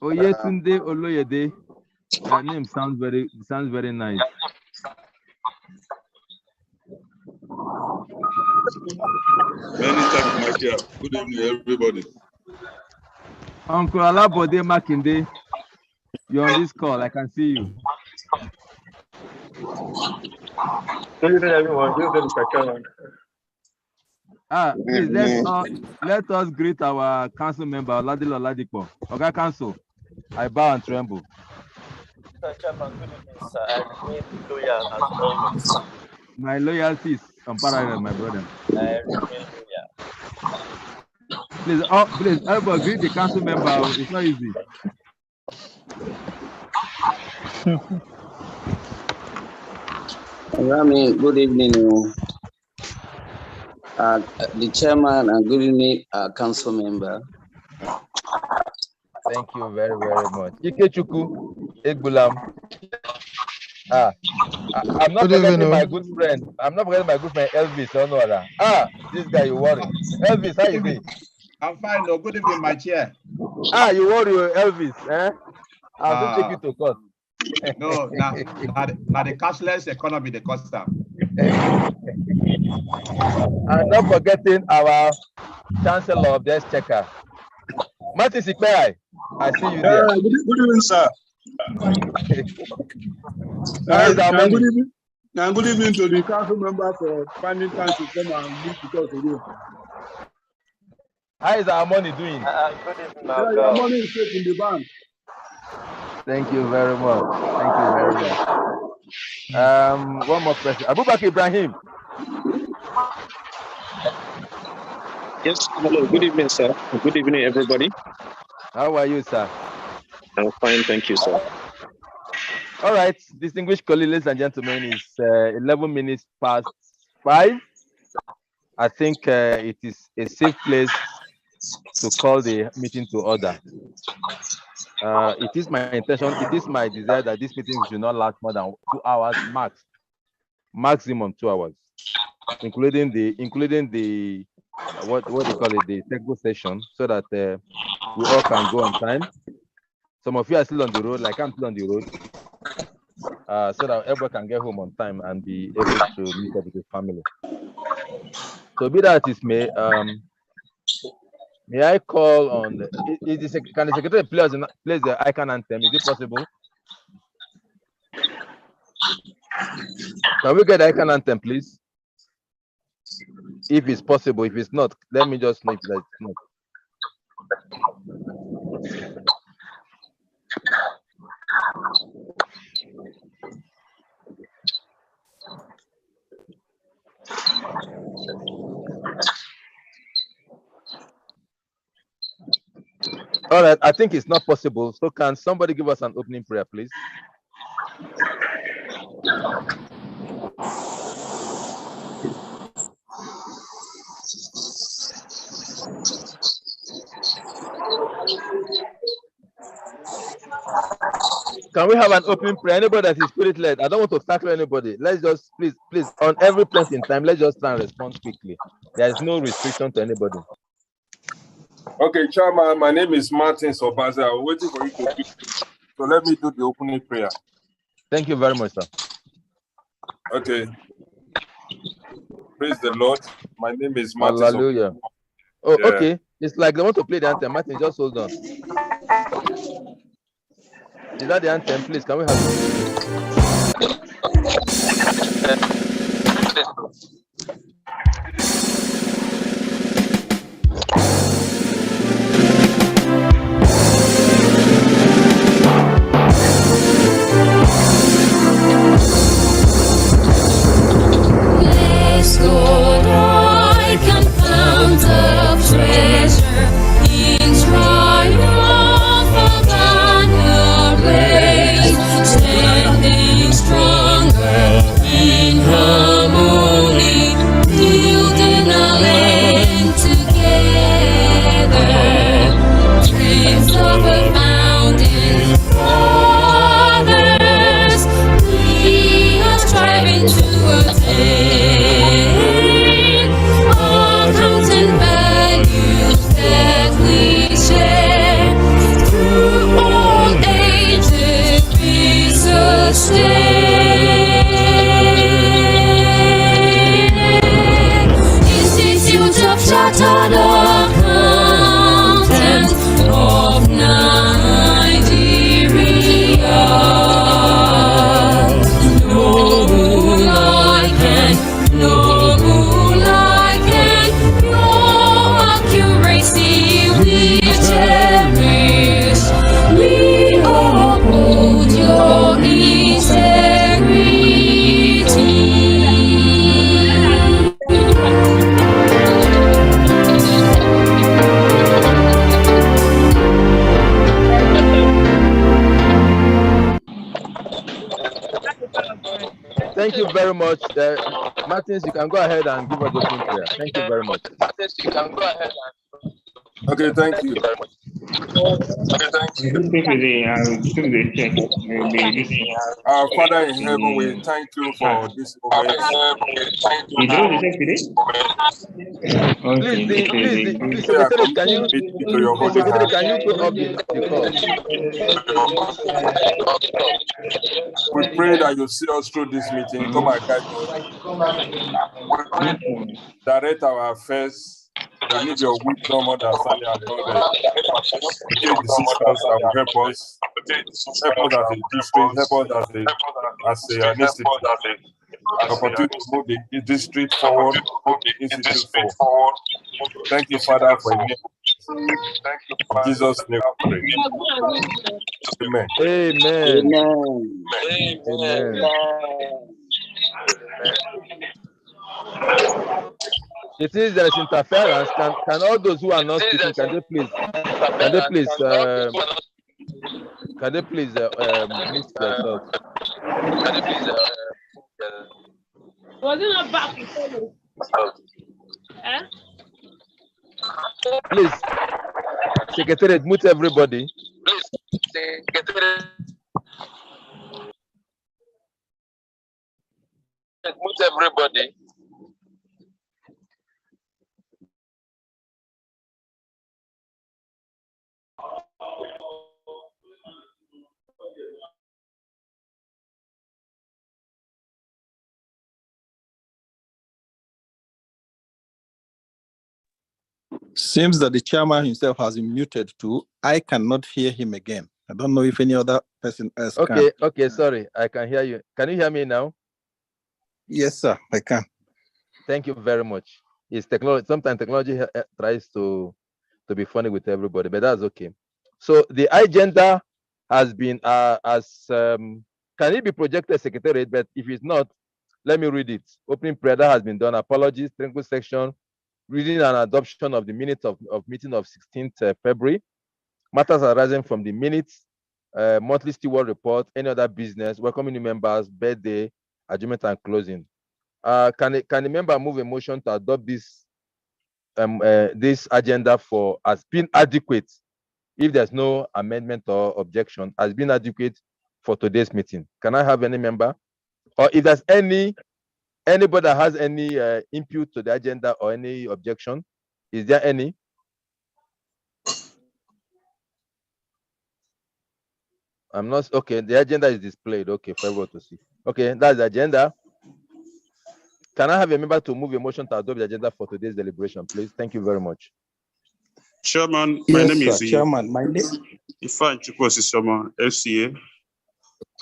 Oyetunde Oloyede. That name sounds very nice. Many thanks, my dear. Good evening, everybody. Uncle Alabode Makinde, you're on this call. I can see you. Good evening, everyone. Good evening, Please let us greet our council member Oladile Oladipo. Okay, council. I bow and tremble. Chairman, good evening, sir. I remain loyal as always. My loyalty is unparalleled, my brother. I remain loyal. Please, everybody greet the council member. It's not easy. Rami, good evening, the chairman, and good evening, council member. Thank you very much. Ikechukwu Egbulam. I'm not forgetting my good friend. Elvis. Don't know that. This guy you worry. Elvis, how you doing? I'm fine. No, good evening, my chair. You worry, Elvis. I'll take you to court. No, now the cashless economy, the cost up. I'm not forgetting our Chancellor of the Exchequer, Martin Sikpeai. I see you there. Good evening, sir. Good evening to the council members for finding time to come and meet with us today. How is our money doing? Good evening, our money is safe in the bank. Thank you very much. One more question. Abubakar Ibrahim. Yes, hello. Good evening, sir. Good evening, everybody. How are you, sir? I'm fine, thank you, sir. All right, distinguished colleagues, ladies and gentlemen, it's 11 minutes past 5. I think it is a safe place to call the meeting to order. It is my intention, it is my desire that this meeting should not last more than 2 hours max, maximum 2 hours, including the what do you call it, the technical session, so that we all can go on time. Some of you are still on the road, like I'm still on the road, so that everyone can get home on time and be able to meet up with his family. So be that it may I call on can the secretary plays the icon anthem? Is it possible? Can we get the icon anthem, please? If it's possible. If it's not, let me just know if it's not. All right, I think it's not possible. So can somebody give us an opening prayer, please? Can we have an opening prayer? Anybody that is spirit-led? I don't want to tackle anybody. Let's just, please, on every point in time, let's just try and respond quickly. There is no restriction to anybody. Okay, Chairman, my name is Martin Sobaza. I'm waiting for you to do. So let me do the opening prayer. Thank you very much, sir. Okay. Praise the Lord. My name is Martin. Hallelujah. Oh, yeah. Okay. It's like they want to play the anthem. Martin, just hold on. Is that the anthem? Please, can we have it? Lord, I can found of treasure in triumph of banner raised, standing stronger in harmony. Thank you very much. Martins, you can go ahead and give us the opening prayer. Thank you very much. Martins, you can go ahead and. Okay, thank you. very much. Our Father in heaven, we thank you for this moment. Please, Secretary, can you to your holy Secretary, hand. can you go up the call? We pray that you see us through this meeting. Come and guide us. Direct our affairs. We need your wisdom, understanding, and knowledge. We take decisions that will help us. Help us as a district. Help us as an institute. Opportunity to move the district forward, move the institute forward. Thank you, Father, for your name. In Jesus' name, we pray. Amen. Amen. Amen. It is there is interference. Can all those who are not speaking, can they please mute themselves? Was it not back? Please, Secretary, mute everybody. Mute everybody. Seems that the chairman himself has been muted too. I cannot hear him again. I don't know if any other person else can. Okay, sorry. I can hear you. Can you hear me now? Yes, sir, I can. Thank you very much. It's technology. Sometimes technology tries to be funny with everybody, but that's okay. So the agenda has been can it be projected, Secretary? But if it's not, let me read it. Opening prayer that has been done. Apologies. Technical section. Reading and adoption of the minutes of meeting of 16th February. Matters arising from the minutes. Monthly steward report. Any other business. Welcoming new members. Birthday. Adjournment and closing. Can the member move a motion to adopt this this agenda for as being adequate, if there's no amendment or objection, as being adequate for today's meeting? Can I have any member, or if there's anybody that has any input to the agenda or any objection? Is there any? I'm not okay. The agenda is displayed. Okay, for everyone to see. Okay, that's the agenda. Can I have a member to move a motion to adopt the agenda for today's deliberation, please? Thank you very much. Chairman, my name is Chairman. My name Ifan Chukwosisoma, FCA.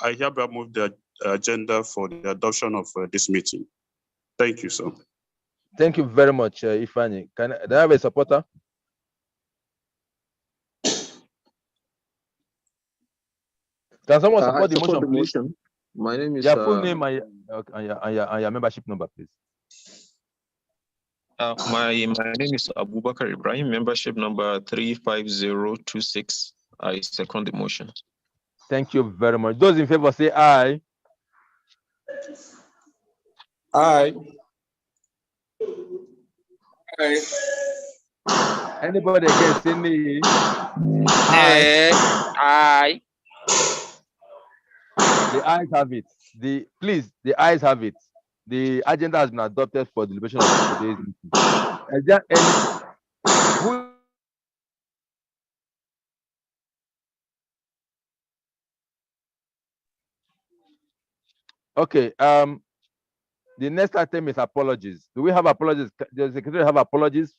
I hereby move the agenda for the adoption of this meeting. Thank you, sir. Thank you very much, Ifani. Do I have a supporter? Can someone support the motion, please? My name is your full name and your membership number, please. My name is Abubakar Ibrahim, membership number 35026. I second the motion. Thank you very much. Those in favor say aye. Aye. Aye. Anybody against say nay? Aye. Aye. The ayes have it. The ayes have it. The agenda has been adopted for deliberation of today's meeting. Is there any? Okay. The next item is apologies. Do we have apologies? Does the secretary have apologies?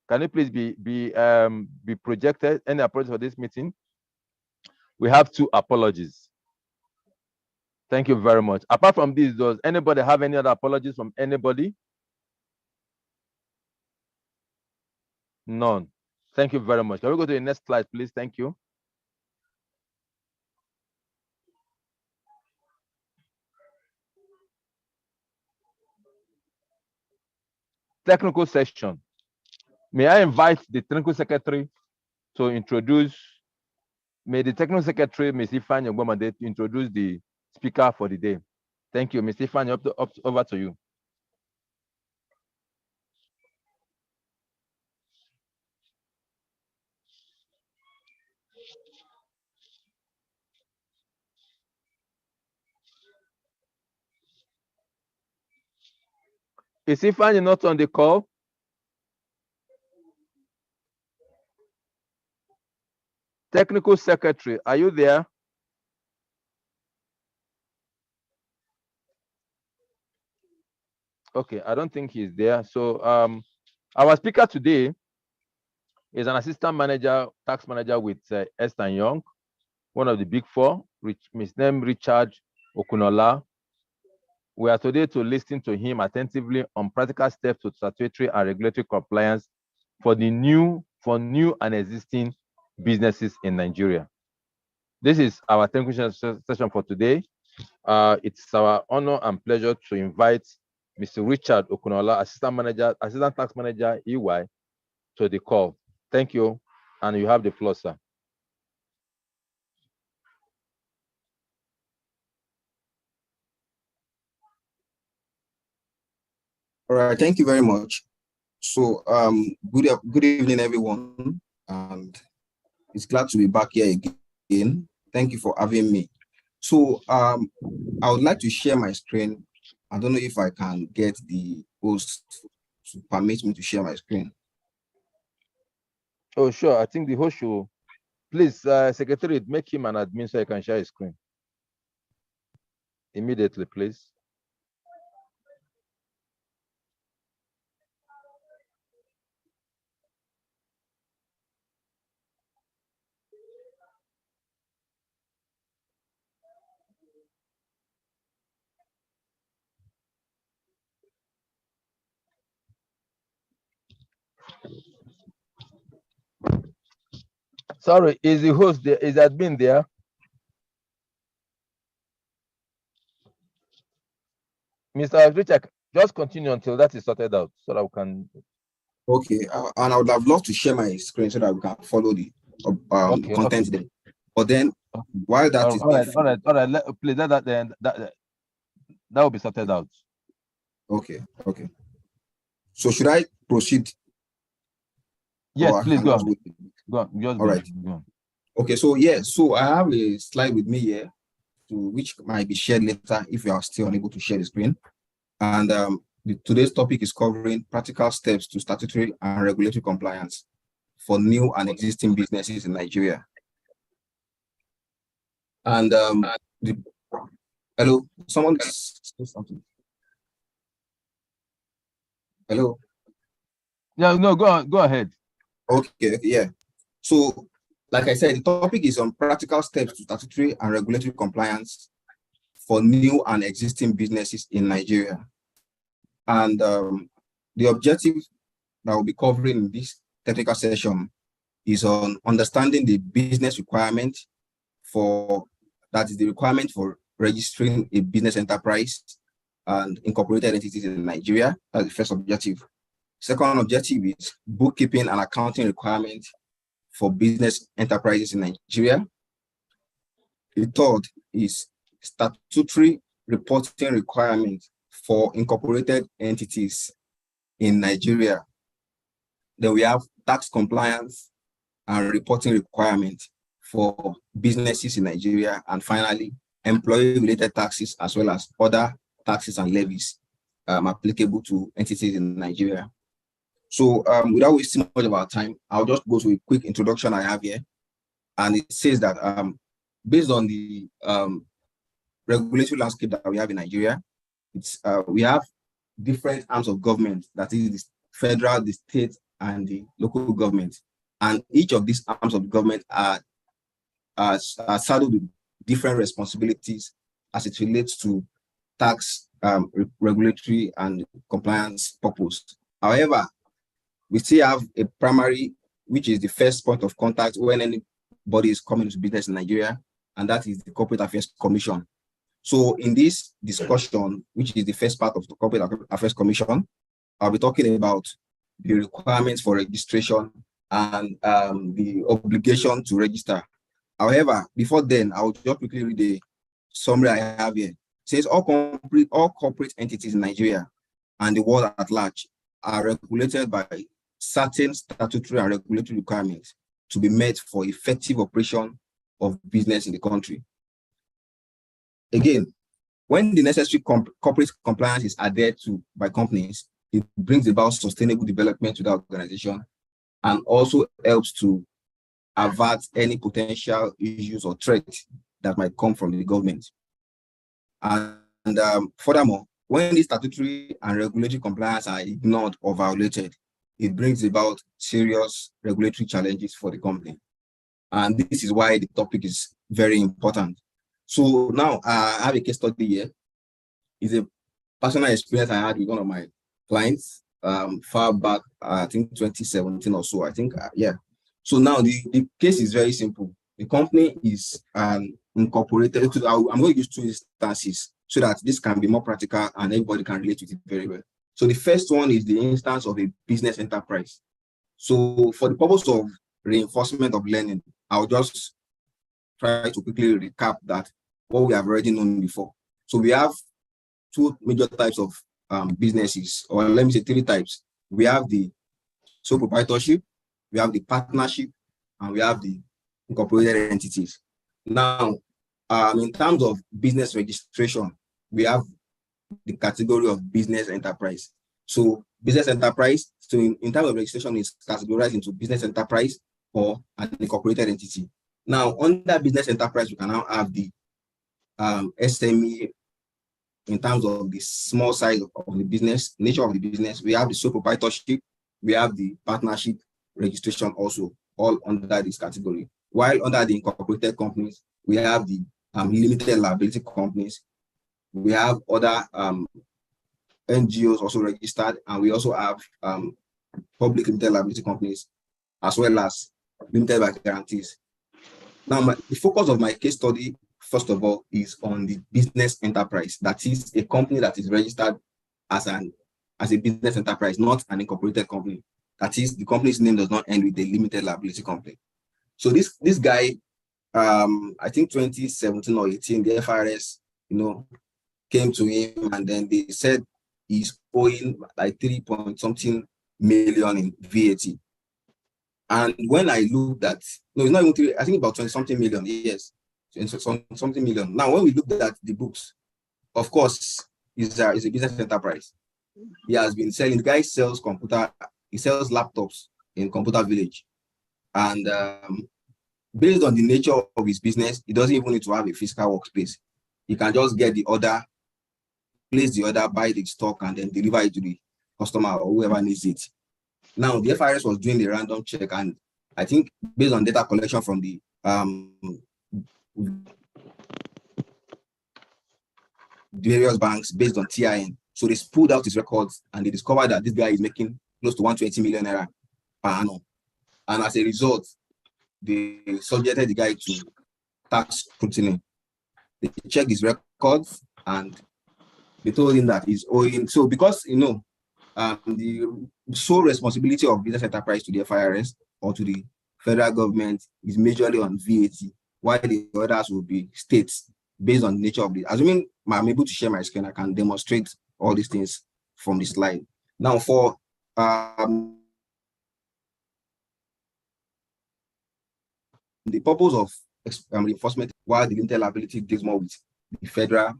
Can it please be projected? Any apologies for this meeting? We have 2 apologies. Thank you very much. Apart from these, does anybody have any other apologies from anybody? None. Thank you very much. Can we go to the next slide, please? Thank you. Technical section. May I invite the technical secretary to introduce, may the technical secretary, Ms. Ifeanyi Ogbomade, introduce the speaker for the day. Thank you, Mr. Ifeanyi, over to you. Is Ifeanyi not on the call? Technical Secretary, are you there? Okay, I don't think he's there. So our speaker today is an assistant manager, tax manager with Ernst & Young, one of the big four, his name Richard Okunola. We are today to listen to him attentively on practical steps to statutory and regulatory compliance for new and existing businesses in Nigeria. This is our technical session for today. It's our honor and pleasure to invite Mr. Richard Okunola, Assistant Tax Manager, EY, to the call. Thank you, and you have the floor, sir. All right, thank you very much. So, good evening, everyone, and it's glad to be back here again. Thank you for having me. So, I would like to share my screen. I don't know if I can get the host to permit me to share my screen. Oh, sure. I think the host should. Please, Secretary, make him an admin so I can share his screen. Immediately, please. Sorry, is the host there? Is admin there? Mr. Richard, just continue until that is sorted out so that we can. Okay, and I would have loved to share my screen so that we can follow the content there. But then, while that is all right. Please that will be sorted out. Okay. So should I proceed? Yes, please go on. Go on. All right. Go on. Okay, so so I have a slide with me here, which might be shared later if you are still unable to share the screen. And today's topic is covering practical steps to statutory and regulatory compliance for new and existing businesses in Nigeria. And hello, someone say something. Hello. Yeah, no, go ahead. Okay, yeah. So, like I said, the topic is on practical steps to statutory and regulatory compliance for new and existing businesses in Nigeria. And the objective that we'll be covering in this technical session is on understanding the business requirement that is the requirement for registering a business enterprise and incorporated entities in Nigeria. That's the first objective. Second objective is bookkeeping and accounting requirement for business enterprises in Nigeria. The third is statutory reporting requirement for incorporated entities in Nigeria. Then we have tax compliance and reporting requirement for businesses in Nigeria. And finally, employee-related taxes as well as other taxes and levies applicable to entities in Nigeria. So without wasting much of our time, I'll just go to a quick introduction I have here. And it says that based on the regulatory landscape that we have in Nigeria, we have different arms of government, that is the federal, the state, and the local government. And each of these arms of government are saddled with different responsibilities as it relates to tax, regulatory, and compliance purpose. However, we still have a primary, which is the first point of contact when anybody is coming to business in Nigeria, and that is the Corporate Affairs Commission. So in this discussion, which is the first part of the Corporate Affairs Commission, I'll be talking about the requirements for registration and the obligation to register. However, before then, I'll just quickly read the summary I have here. It says all corporate entities in Nigeria and the world at large are regulated by certain statutory and regulatory requirements to be met for effective operation of business in the country. Again, when the necessary corporate compliance is adhered to by companies, it brings about sustainable development to the organization and also helps to avert any potential issues or threats that might come from the government. And furthermore, when the statutory and regulatory compliance are ignored or violated, it brings about serious regulatory challenges for the company. And this is why the topic is very important. So now I have a case study here. It's a personal experience I had with one of my clients far back, I think 2017 or so, I think, yeah. So now the case is very simple. The company is incorporated. I'm going to use two instances so that this can be more practical and everybody can relate to it very well. So the first one is the instance of a business enterprise. So for the purpose of reinforcement of learning, I'll just try to quickly recap that what we have already known before. So we have two major types of businesses, or let me say three types. We have the sole proprietorship, we have the partnership, and we have the incorporated entities. Now, in terms of business registration, we have the category of business enterprise. So business enterprise, so in terms of registration, is categorized into business enterprise or an incorporated entity. Now, under business enterprise, we can now have the SME in terms of the small size of the business, nature of the business. We have the sole proprietorship, we have the partnership registration also, all under this category. While under the incorporated companies, we have the limited liability companies, we have other NGOs also registered, and we also have public limited liability companies, as well as limited by guarantees. Now, the focus of my case study, first of all, is on the business enterprise. That is a company that is registered as a business enterprise, not an incorporated company. That is, the company's name does not end with a limited liability company. So this guy, I think 2017 or 18, the FRS, came to him, and then they said he's owing like 3-point-something million in VAT. And when I looked at, no, it's not even 3, I think about 20-something million, yes, something million. Now, when we looked at the books, of course, it's a business enterprise. He has been selling, the guy sells he sells laptops in Computer Village. And based on the nature of his business, he doesn't even need to have a physical workspace. He can just get the order, place the order, buy the stock, and then deliver it to the customer or whoever needs it. Now, the FRS was doing the random check, and I think based on data collection from the various banks based on TIN, so they pulled out his records and they discovered that this guy is making close to 120 million naira per annum. And as a result, they subjected the guy to tax scrutiny. They checked his records and they told him that he's owing. So because, the sole responsibility of business enterprise to the FIRS or to the federal government is majorly on VAT, while the others will be states based on the nature of the. Assuming I'm able to share my screen, I can demonstrate all these things from the slide. Now, for the purpose of enforcement, while the limited liability deals more with the federal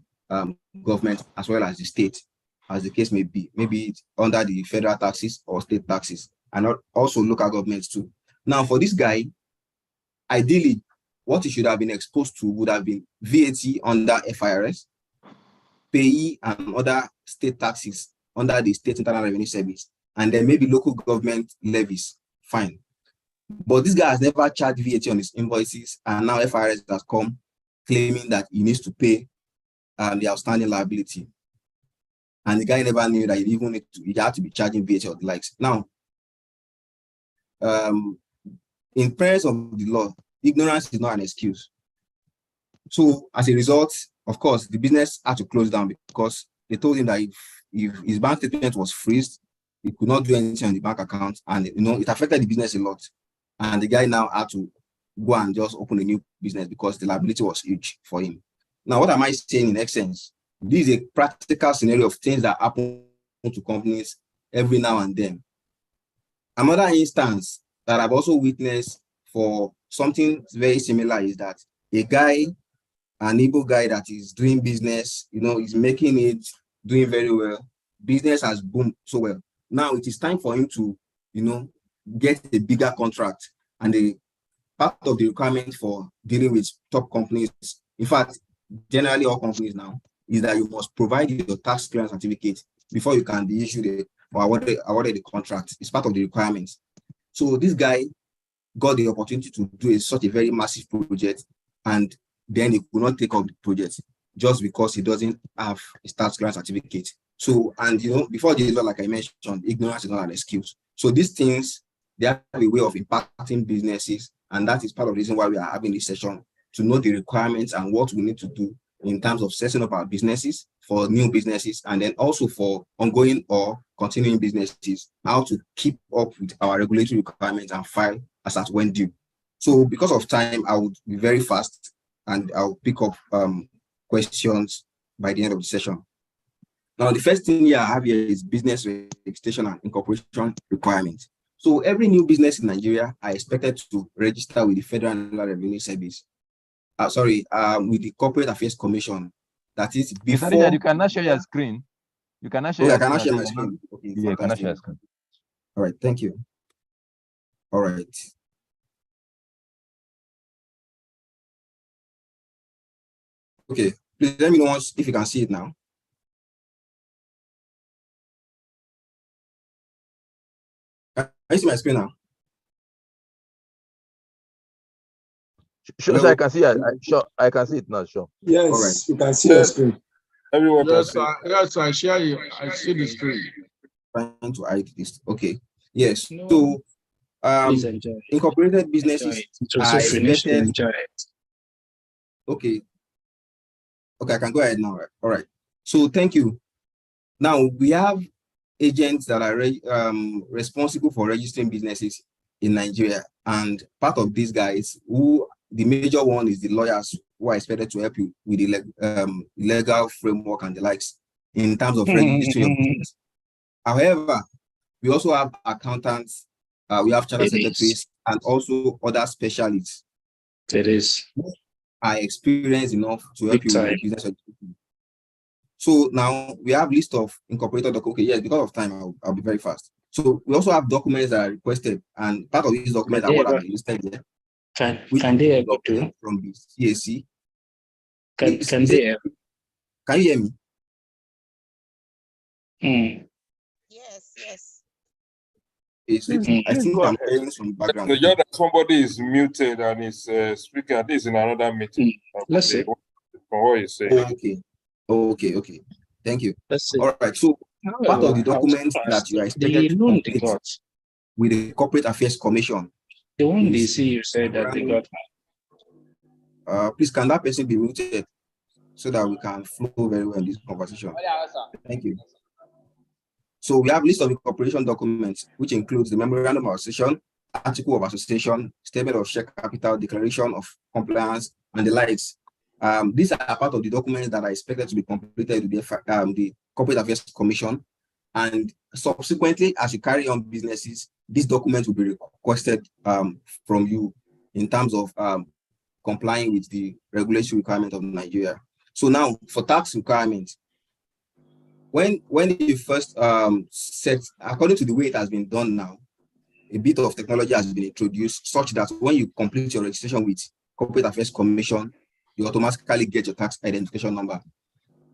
government as well as the state, as the case may be, maybe it's under the federal taxes or state taxes, and also local governments too. Now, for this guy, ideally, what he should have been exposed to would have been VAT under FIRS, PAYE and other state taxes under the State Internal Revenue Service, and then maybe local government levies, fine. But this guy has never charged VAT on his invoices, and now FIRS has come claiming that he needs to pay the outstanding liability. And the guy never knew that he had to be charging VAT or the likes. Now, in presence of the law, ignorance is not an excuse. So as a result, of course, the business had to close down because they told him that if his bank statement was freezed, he could not do anything on the bank account, and it affected the business a lot. And the guy now had to go and just open a new business because the liability was huge for him. Now, what am I saying in essence? This is a practical scenario of things that happen to companies every now and then. Another instance that I've also witnessed for something very similar is that a guy, an Igbo guy that is doing business, is making it, doing very well. Business has boomed so well. Now it is time for him to, get a bigger contract. And the part of the requirement for dealing with top companies, in fact, generally all companies now, is that you must provide your tax clearance certificate before you can be issued or awarded the contract. It's part of the requirements. So this guy got the opportunity to do such a very massive project, and then he could not take up the project just because he doesn't have a tax clearance certificate. So, and before this law, like I mentioned, ignorance is not an excuse. So these things, they have a way of impacting businesses, and that is part of the reason why we are having this session, to know the requirements and what we need to do in terms of setting up our businesses, for new businesses, and then also for ongoing or continuing businesses, how to keep up with our regulatory requirements and file as at when due. So because of time, I would be very fast, and I'll pick up questions by the end of the session. Now, the first thing here I have here is business registration and incorporation requirements. So every new business in Nigeria are expected to register with the Federal Inland Revenue Service. With the Corporate Affairs Commission. That is before. You cannot share your screen. You cannot share. I cannot share my screen. Okay, yeah, you cannot share your screen. All right, thank you. All right. Okay, please let me know if you can see it now. Can you see my screen now? Sure, I can see it. Sure, I can see it now. Sure. Yes, all right. You can see the screen. Everyone can Yes, see. yes, I share you. I see the screen. Trying to hide this. Okay. Yes. So, Please enjoy. incorporated businesses are expected. Okay. Okay, I can go ahead now. All right. So, thank you. Now we have agents that are responsible for registering businesses in Nigeria, and part of these guys, the major one is the lawyers who are expected to help you with the legal framework and the likes in terms of registering your business. However, we also have accountants, we have charter secretaries, and also other specialists. It is. Are experienced enough to help you with business registration. So now we have list of incorporated documents. Okay, yes, because of time, I'll be very fast. So we also have documents that are requested, and part of these documents are what I've listed here. Can they able to from the CAC? Can they? Can you hear me? Yes, yes. I think I'm hearing some background. The that somebody is muted and is speaking at least in another meeting. Let's see. From what you say. Okay. Thank you. Let's see. All right. So part of the documents that you are expected to complete with the Corporate Affairs Commission. The one they see, you said that they got. Please, can that person be muted so that we can flow very well in this conversation? Thank you. So we have a list of incorporation documents, which includes the Memorandum of Association, Article of Association, Statement of Share Capital, Declaration of Compliance, and the likes. These are part of the documents that are expected to be completed with the Corporate Affairs Commission. And subsequently, as you carry on businesses, these documents will be requested from you in terms of complying with the regulatory requirement of Nigeria. So now, for tax requirements, when you first set, according to the way it has been done now, a bit of technology has been introduced such that when you complete your registration with Corporate Affairs Commission, you automatically get your tax identification number.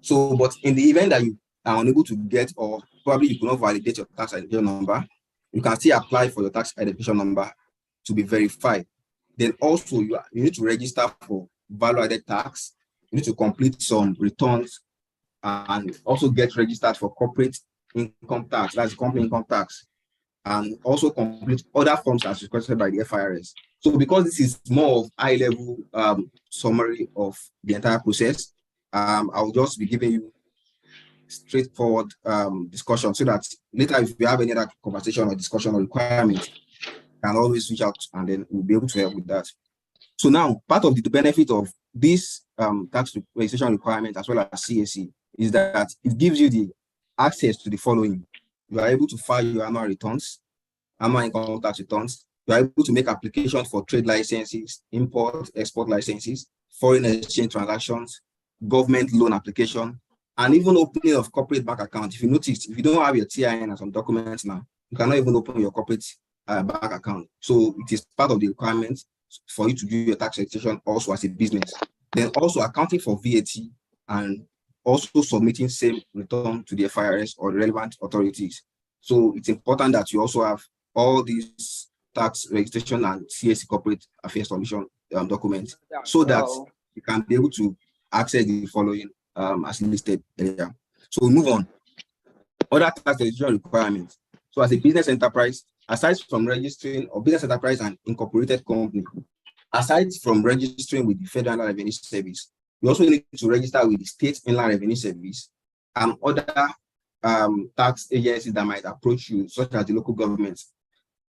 So, but in the event that you are unable to get, or probably you cannot validate your tax identification number, you can still apply for your tax identification number to be verified. Then also you need to register for value-added tax. You need to complete some returns and also get registered for corporate income tax, that's company income tax, and also complete other forms as requested by the FIRS. So because this is more of high-level summary of the entire process, I'll just be giving you straightforward discussion so that later if you have any other conversation or discussion or requirements, you can always reach out and then we'll be able to help with that. So now, part of the benefit of this tax registration requirement as well as CAC is that it gives you the access to the following. You are able to file your annual returns, annual income tax returns. You are able to make applications for trade licenses, import, export licenses, foreign exchange transactions, government loan application, and even opening of corporate bank account. If you notice, if you don't have your TIN and some documents now, you cannot even open your corporate bank account. So it is part of the requirements for you to do your tax registration also as a business. Then also accounting for VAT and also submitting same return to the FIRS or relevant authorities. So it's important that you also have all these tax registration and CAC corporate affairs solution documents so that you can be able to access the following as listed earlier. So we move on. Other tax registration requirements. So as a business enterprise, aside from registering or business enterprise and incorporated company, aside from registering with the Federal Revenue Service, you also need to register with the State Inland Revenue Service and other tax agencies that might approach you, such as the local governments,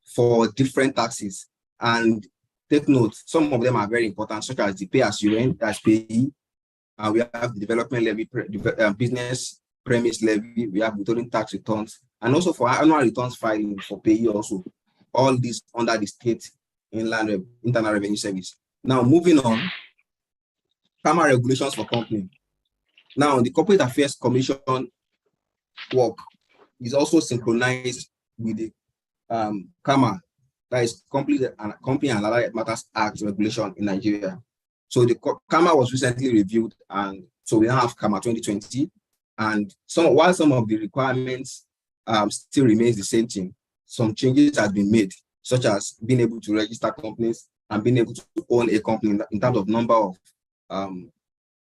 for different taxes. And take note, some of them are very important, such as the pay as you earn, that's PAYE. We have the development levy, business premise levy, we have withholding tax returns, and also for annual returns filing for PAYE also. All this under the State Inland Internal Revenue Service. Now, moving on, CAMA regulations for company. Now, the Corporate Affairs Commission work is also synchronized with the CAMA, that is Company and Other Matters Act regulation in Nigeria. So the CAMA was recently reviewed, and so we now have CAMA 2020. And while some of the requirements still remains the same thing, some changes have been made, such as being able to register companies and being able to own a company in terms of number of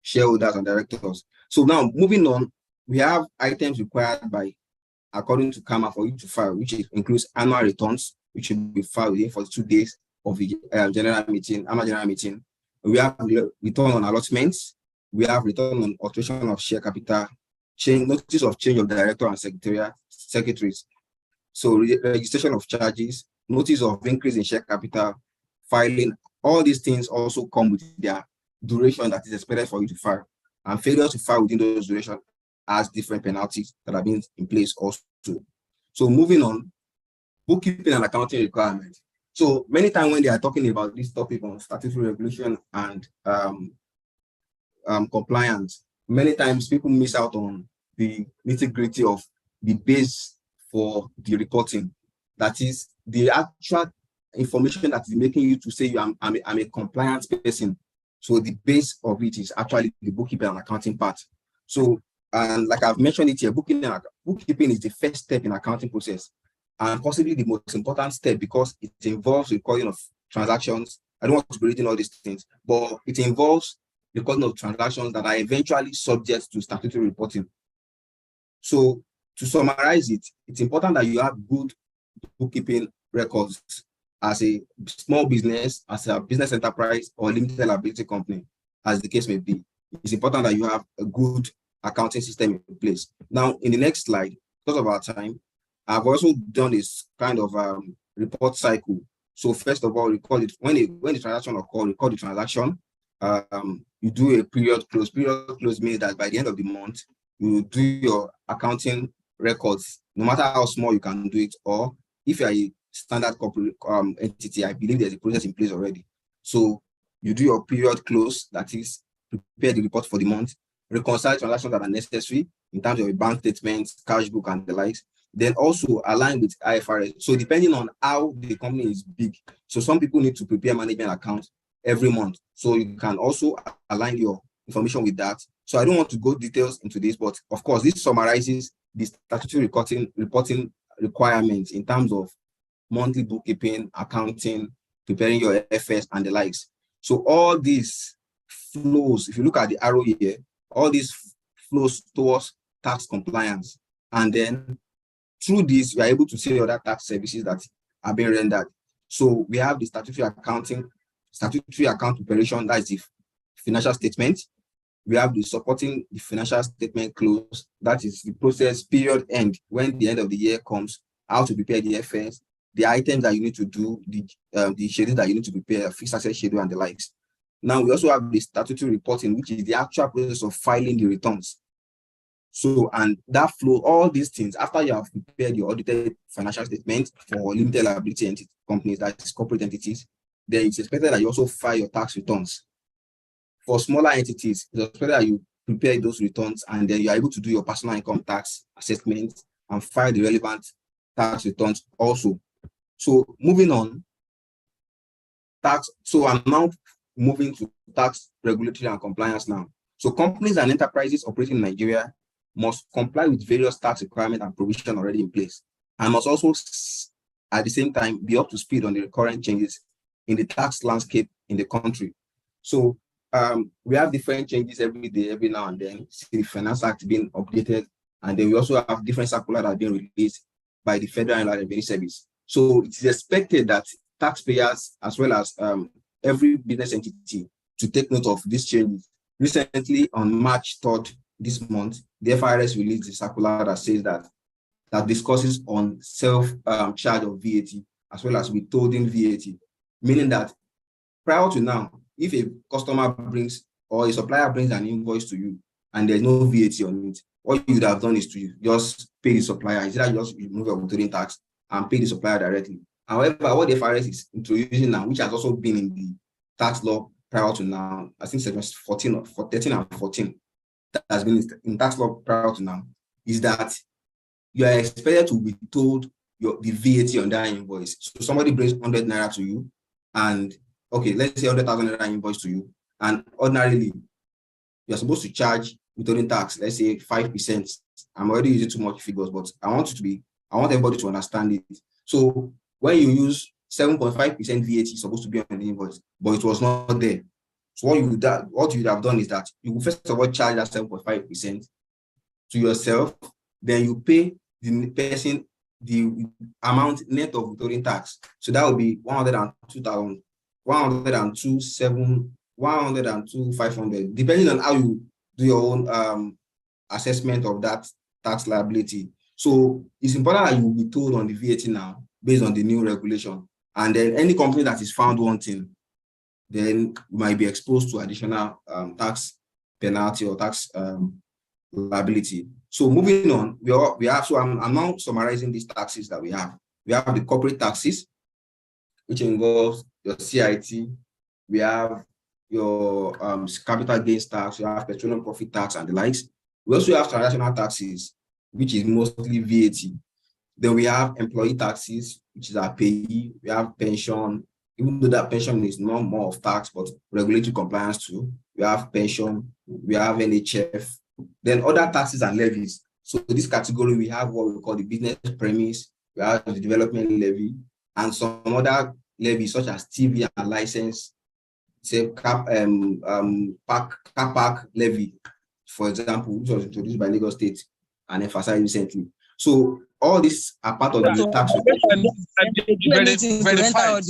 shareholders and directors. So now moving on, we have items required by, according to CAMA, for you to file, which includes annual returns, which should be filed within 42 days of the annual general meeting. We have return on allotments. We have return on alteration of share capital, notice of change of director and secretaries. So registration of charges, notice of increase in share capital, filing. All these things also come with their duration that is expected for you to file. And failure to file within those durations has different penalties that have been in place also. So moving on, bookkeeping and accounting requirements. So many times when they are talking about this topic on statutory regulation and compliance, many times people miss out on the nitty-gritty of the base for the reporting. That is the actual information that is making you to say I'm a compliance person. So the base of it is actually the bookkeeping and accounting part. So, and like I've mentioned it here, bookkeeping is the first step in accounting process, and possibly the most important step because it involves recording of transactions. I don't want to be reading all these things, but it involves recording of transactions that are eventually subject to statutory reporting. So to summarize it, it's important that you have good bookkeeping records as a small business, as a business enterprise, or limited liability company, as the case may be. It's important that you have a good accounting system in place. Now, in the next slide, because of our time, I've also done this kind of report cycle. So first of all, record it when the transaction occurs, record the transaction. You do a period close. Period close means that by the end of the month, you do your accounting records, no matter how small you can do it, or if you are a standard corporate entity, I believe there's a process in place already. So you do your period close, that is, prepare the report for the month, reconcile transactions that are necessary in terms of your bank statements, cash book, and the likes. Then also align with IFRS. So depending on how the company is big, so some people need to prepare management accounts every month. So you can also align your information with that. So I don't want to go details into this, but of course, this summarizes the statutory reporting requirements in terms of monthly bookkeeping, accounting, preparing your FS, and the likes. So all these flows, if you look at the arrow here, all these flows towards tax compliance. And then through this, we are able to see other tax services that are being rendered. So we have the statutory account preparation, that is the financial statement. We have the supporting the financial statement close, that is the process period end, when the end of the year comes, how to prepare the FS, the items that you need to do, the schedule that you need to prepare, a fixed asset schedule, and the likes. Now we also have the statutory reporting, which is the actual process of filing the returns. So, and that flow, all these things, after you have prepared your audited financial statement for limited liability entity companies, that is corporate entities, then it's expected that you also file your tax returns. For smaller entities, it's expected that you prepare those returns and then you are able to do your personal income tax assessment and file the relevant tax returns also. So moving on, tax. So I'm now moving to tax regulatory and compliance now. So companies and enterprises operating in Nigeria must comply with various tax requirements and provisions already in place, and must also at the same time be up to speed on the current changes in the tax landscape in the country. So we have different changes every day, every now and then. See the Finance Act being updated, and then we also have different circulars that are being released by the Federal Inland Revenue Service. So it is expected that taxpayers, as well as every business entity, to take note of these changes. Recently, on March 3rd this month, the FIRS released a circular that says that discusses on self-charge of VAT as well as withholding VAT, meaning that prior to now, if a customer brings or a supplier brings an invoice to you and there's no VAT on it, what you would have done is to just pay the supplier. Instead, you just remove your withholding tax and pay the supplier directly. However, what the FIRS is introducing now, which has also been in the tax law prior to now, I think section 13 and 14, that has been in tax law prior to now, is that you are expected to withhold the VAT on that invoice. So somebody brings 100 naira to you, and okay, let's say 100,000 naira invoice to you, and ordinarily you're supposed to charge withholding tax, let's say 5%. I'm already using too much figures, but I want everybody to understand it. So when you use 7.5% VAT, is supposed to be on the invoice, but it was not there. So what you would have done is that you will first of all charge that 7.5% to yourself, then you pay the person the amount net of withholding tax. So that will be 102,000, 102,500, depending on how you do your own assessment of that tax liability. So it's important that you will be told on the VAT now based on the new regulation. And then any company that is found wanting, then you might be exposed to additional tax penalty or tax liability. So moving on, we have. So I'm now summarizing these taxes that we have. We have the corporate taxes, which involves your CIT. We have your capital gains tax. We have petroleum profit tax and the likes. We also have transactional taxes, which is mostly VAT. Then we have employee taxes, which is our payee. We have pension, even though that pension is not more of tax, but regulatory compliance too. We have pension, we have NHF, then other taxes and levies. So this category, we have what we call the business premise, we have the development levy, and some other levies such as TV and license, say car park levy, for example, which was introduced by Lagos State and emphasized recently. So all these are part of the tax. Verified.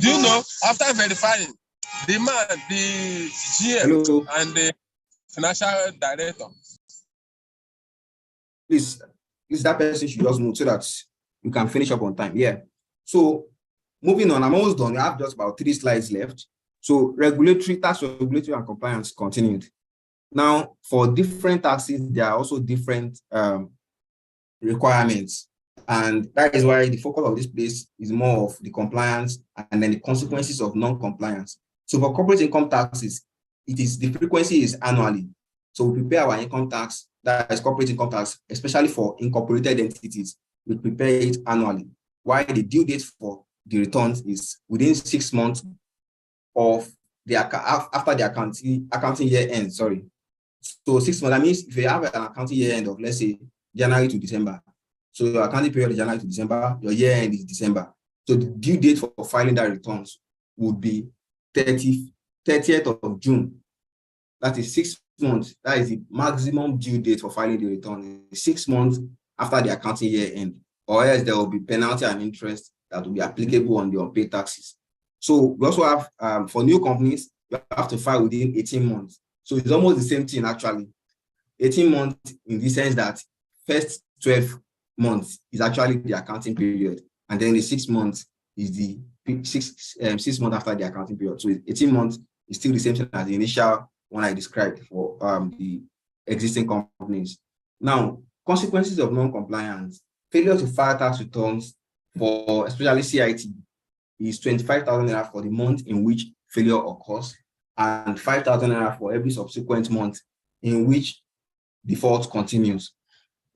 Do you know, after verifying, the man, the GM and the financial director? Please, that person should just move so that you can finish up on time. Yeah. So moving on, I'm almost done. I have just about 3 slides left. So tax regulatory and compliance continued. Now, for different taxes, there are also different requirements. And that is why the focus of this place is more of the compliance and then the consequences of non-compliance. So for corporate income taxes, the frequency is annually. So we prepare our income tax, that is corporate income tax, especially for incorporated entities. We prepare it annually. While the due date for the returns is within 6 months of after the accounting year end. Sorry. So 6 months, that means if you have an accounting year end of, let's say, January to December. So your accounting period is January to December, your year end is December. So the due date for filing that returns would be 30th of June. That is 6 months. That is the maximum due date for filing the return. 6 months after the accounting year end, or else there will be penalty and interest that will be applicable on the unpaid taxes. So we also have, for new companies, you have to file within 18 months. So it's almost the same thing actually. 18 months in the sense that first 12 months is actually the accounting period, and then the 6 months is the 6 months after the accounting period. So 18 months is still the same thing as the initial one I described for the existing companies. Now, consequences of non-compliance: failure to file tax returns for especially CIT is 25,000 naira for the month in which failure occurs, and 5,000 naira for every subsequent month in which default continues.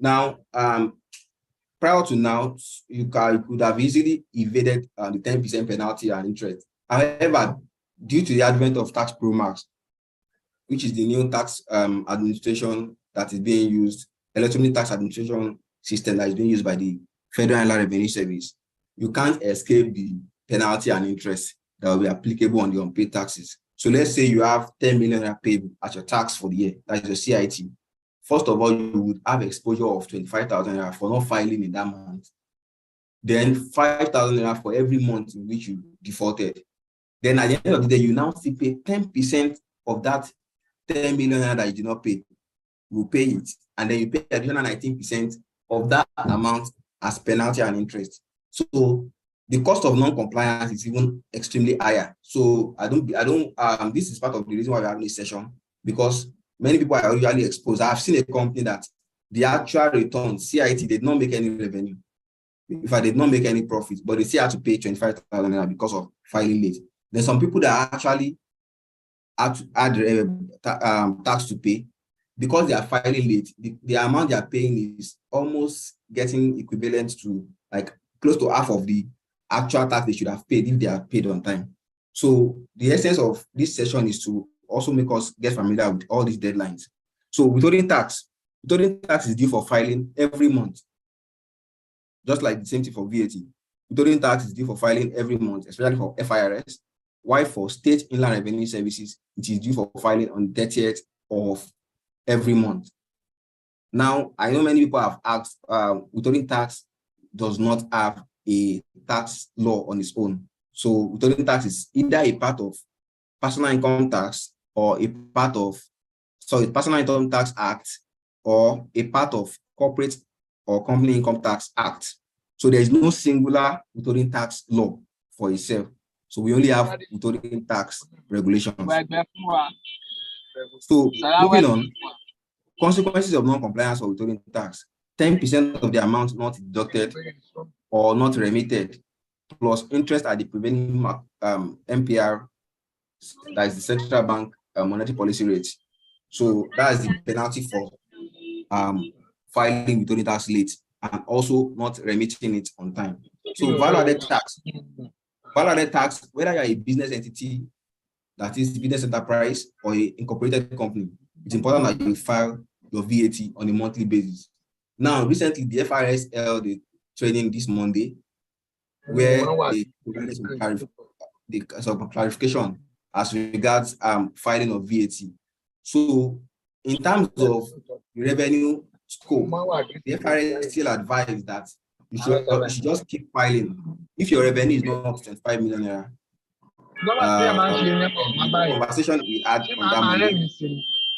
Now, prior to now, you could have easily evaded the 10% penalty and interest. However, due to the advent of Tax Pro Max, which is the new tax administration that is being used, electronic tax administration system that is being used by the Federal Inland Revenue Service, you can't escape the penalty and interest that will be applicable on the unpaid taxes. So let's say you have 10 million paid as your tax for the year, that is your CIT. First of all, you would have exposure of 25,000 for not filing in that month. Then 5,000 for every month in which you defaulted. Then at the end of the day, you now still pay 10% of that 10 million that you did not pay. You pay it, and then you pay additional 19% of that amount as penalty and interest. So the cost of non-compliance is even extremely higher. So this is part of the reason why we're having this session, because many people are usually exposed. I've seen a company that the actual return, CIT, did not make any revenue. If I did not make any profit, but they still had to pay 25,000 because of filing late. There's some people that actually had tax to pay because they are filing late. The amount they are paying is almost getting equivalent to like close to half of the actual tax they should have paid if they are paid on time. So the essence of this session is to also make us get familiar with all these deadlines. So withholding tax is due for filing every month, just like the same thing for VAT. Withholding tax is due for filing every month, especially for FIRS, while for state inland revenue services, it is due for filing on the 30th of every month. Now, I know many people have asked, withholding tax does not have a tax law on its own. So withholding tax is either a part of personal income tax or a part of, Personal Income Tax Act or a part of Corporate or Company Income Tax Act. So there is no singular withholding tax law for itself. So we only have withholding tax regulations. So moving on, consequences of non-compliance or withholding tax: 10% of the amount not deducted or not remitted, plus interest at the prevailing MPR, that is the central bank monetary policy rate. So that is the penalty for filing withholding tax late and also not remitting it on time. So value-added tax, whether you're a business entity, that is the business enterprise, or an incorporated company, it's important that you file your VAT on a monthly basis. Now, recently, the FIRS held a training this Monday where they provided some clarification as regards filing of VAT. So, in terms of revenue scope, the FIRS still advised that you should just keep filing. If your revenue is not up to 25 million naira, conversation we had on that Monday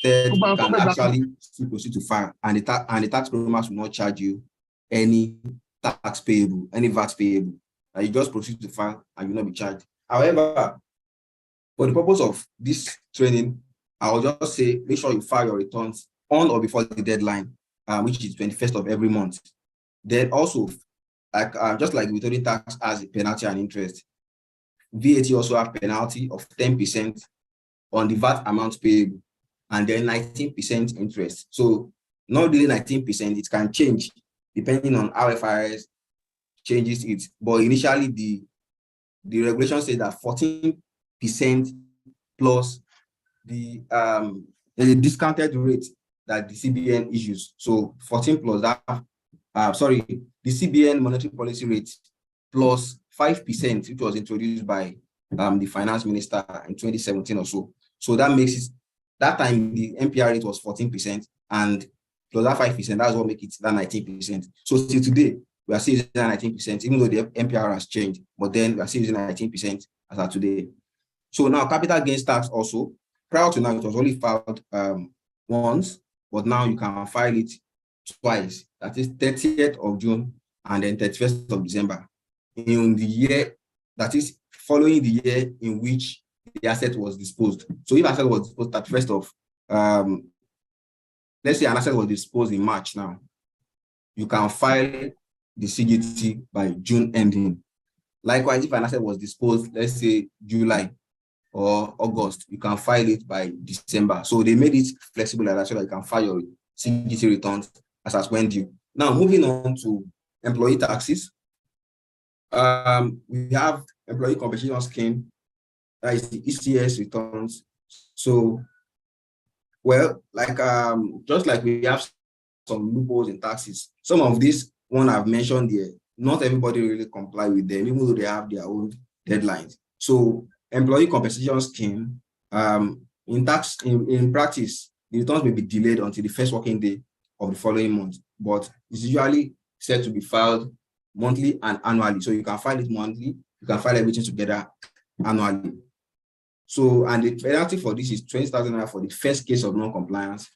said you can actually still proceed to file, and the tax programmers will not charge you any tax payable, any VAT payable. You just proceed to file and you will not be charged. However, for the purpose of this training, I will just say make sure you file your returns on or before the deadline, which is 21st of every month. Then also, just like withholding tax has a penalty and interest, VAT also have penalty of 10% on the VAT amount payable, and then 19% interest. So not really 19%, it can change depending on how FIRS changes it. But initially, the regulation says that 14% plus the discounted rate that the CBN issues. So 14 plus that, the CBN monetary policy rate plus 5%, which was introduced by the finance minister in 2017 or so. So that makes it, that time the MPR rate was 14%, and plus that 5%, that's what makes it that 19%. So till today, we are still using 19%, even though the MPR has changed, but then we are still using 19% as of today. So now capital gains tax also, prior to now, it was only filed once, but now you can file it twice. That is 30th of June and then 31st of December. In the year, that is following the year in which the asset was disposed. So if asset was disposed at 1st of let's say an asset was disposed in March now, you can file the CGT by June ending. Likewise, if an asset was disposed, let's say July or August, you can file it by December. So they made it flexible like that so that you can file your CGT returns as when due. Now, moving on to employee taxes. We have employee compensation scheme, that is the ECS returns. So, well, like just like we have some loopholes in taxes, some of these one I've mentioned here, not everybody really comply with them, even though they have their own deadlines. So, employee compensation scheme, in practice, the returns may be delayed until the first working day of the following month, but it's usually said to be filed monthly and annually. So you can file it monthly, you can file everything together annually. So, and the penalty for this is 20,000 naira for the first case of non-compliance,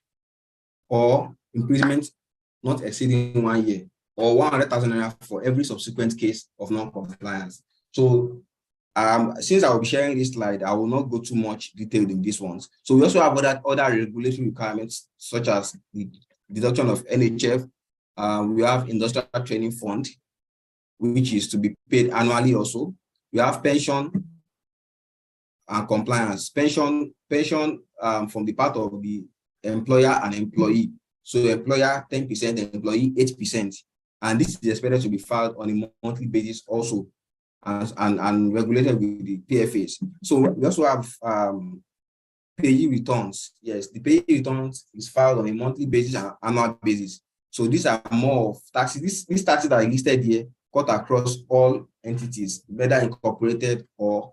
or imprisonment not exceeding 1 year, or 100,000 naira for every subsequent case of non-compliance. So, since I will be sharing this slide, I will not go too much detail in these ones. So we also have other regulatory requirements, such as the deduction of NHF. We have industrial training fund, which is to be paid annually also. We have pension and compliance. Pension from the part of the employer and employee. So employer 10%, employee 8%. And this is expected to be filed on a monthly basis also, and regulated with the PFAs. So we also have payee returns. Yes, the payee returns is filed on a monthly basis and annual basis. So these are more of taxes. These taxes that are listed here cut across all entities, whether incorporated or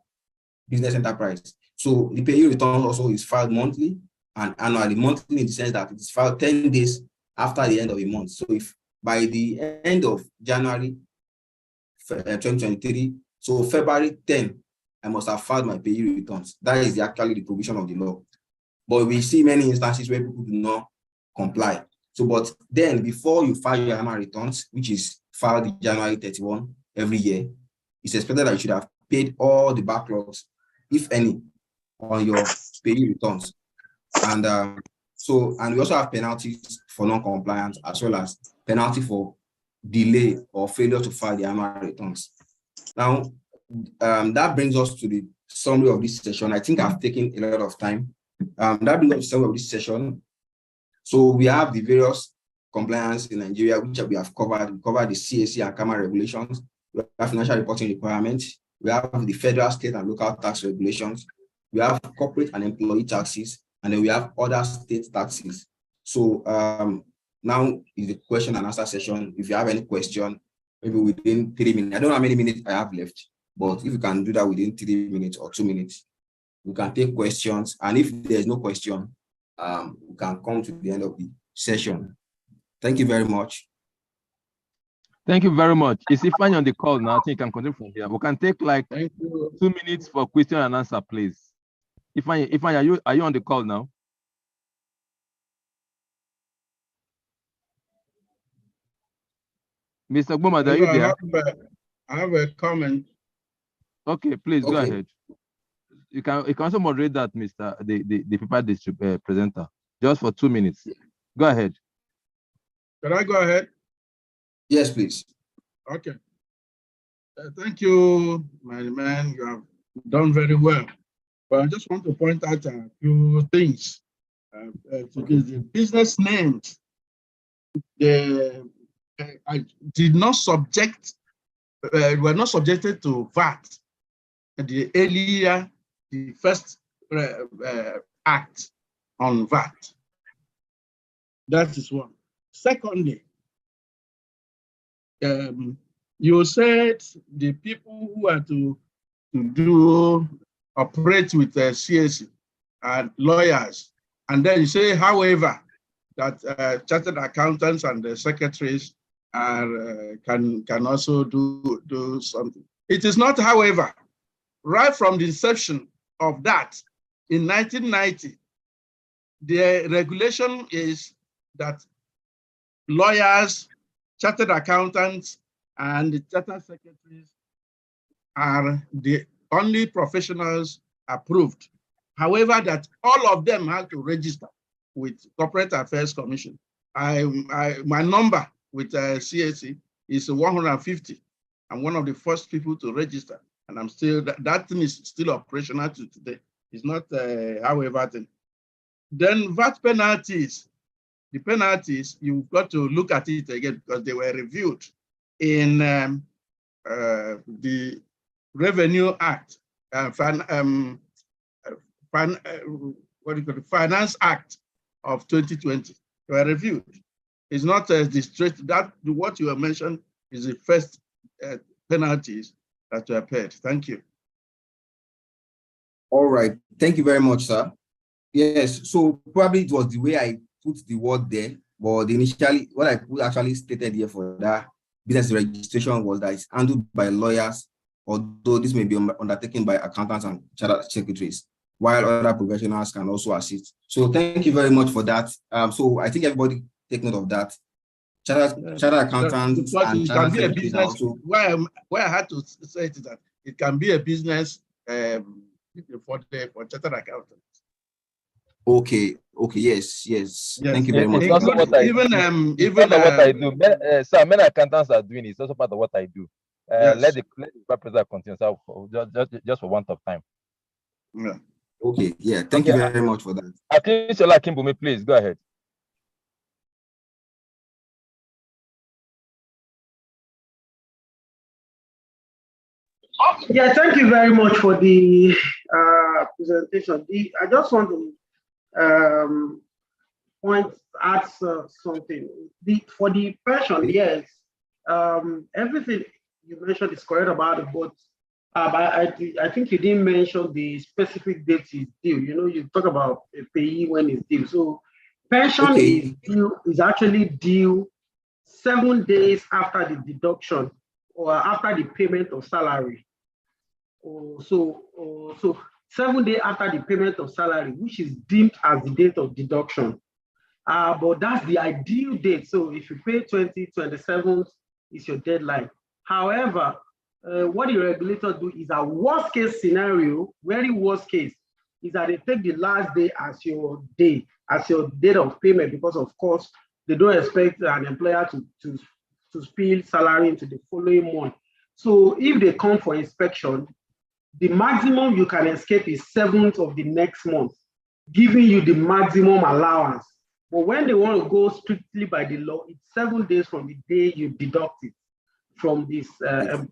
business enterprise. So the payee return also is filed monthly and annually. Monthly in the sense that it is filed 10 days after the end of a month. So if by the end of January 2023, so February 10, I must have filed my payee returns. That is actually the provision of the law. But we see many instances where people do not comply. So, but then before you file your annual returns, which is filed January 31 every year, it's expected that you should have paid all the backlogs, if any, on your payee returns. And and we also have penalties for non-compliance, as well as penalty for delay or failure to file the annual returns. Now, that brings us to the summary of this session. I think I've taken a lot of time. That brings us to the summary of this session. So we have the various compliance in Nigeria, which we have covered. We covered the CAC and CAMA regulations. We have financial reporting requirements. We have the federal, state, and local tax regulations. We have corporate and employee taxes, and then we have other state taxes. So now is the question and answer session. If you have any question, maybe within 3 minutes. I don't know how many minutes I have left, but if you can do that within 3 minutes or 2 minutes, we can take questions. And if there's no question, we can come to the end of the session. Thank you very much. Thank you very much. Is Ifeanyi on the call now? I think you can continue from here. We can take like 2 minutes for question and answer, please. Ifeanyi, are you on the call now? Mr. Gboma, are you there? I have a comment. Okay, please go ahead. You can also moderate that, Mr. the paper presenter, just for 2 minutes. Go ahead. Can I go ahead? Yes, please. Okay. Thank you, my man. You have done very well. But I just want to point out a few things. The business names, I did not were not subjected to VAT. The earlier, the first act on VAT. That is one. Secondly, you said the people who are to operate with the CAC and lawyers, and then you say, however, that chartered accountants and the secretaries can also do something. It is not, however. Right from the inception of that in 1990, the regulation is that lawyers, chartered accountants, and the chartered secretaries are the only professionals approved. However, that all of them have to register with Corporate Affairs Commission. My number with CAC is 150. I'm one of the first people to register, and I'm still, that thing is still operational to today. It's not however thing. Then VAT penalties. The penalties, you've got to look at it again because they were reviewed in the Revenue Act, Finance Act of 2020. They were reviewed. It's not the straight, that what you have mentioned is the first penalties that were paid. Thank you. All right. Thank you very much, sir. Yes. So probably it was the way I put the word there, but initially what I actually stated here for that business registration was that it's handled by lawyers, although this may be undertaken by accountants and chartered secretaries, while other professionals can also assist. So thank you very much for that. So I think everybody take note of that. Chartered accountants and chartered secretaries are also. Why I had to say it is that it can be a business for chartered accountants. Okay. Yes. Thank you very much. It's also what I do. Sir, many accountants are doing it. It's also part of what I do. Let the representative continue. So just for want of time. Yeah. Okay. Yeah. Thank you very much for that. Akinsola Kimbumi, please go ahead. Yeah, thank you very much for the presentation. I just want to point out something. For the pension, yes, everything you mentioned is correct about it, but I think you didn't mention the specific date is due. You know, you talk about a payee when it's due. So pension is actually due 7 days after the deduction or after the payment of salary. So 7 days after the payment of salary, which is deemed as the date of deduction. But that's the ideal date. So if you pay 27th is your deadline. However, what the regulator do is a worst case scenario, very worst case, is that they take the last day as your day, as your date of payment, because of course, they don't expect an employer to spill salary into the following month. So if they come for inspection, the maximum you can escape is 7th of the next month, giving you the maximum allowance. But when they want to go strictly by the law, it's 7 days from the day you deduct it from these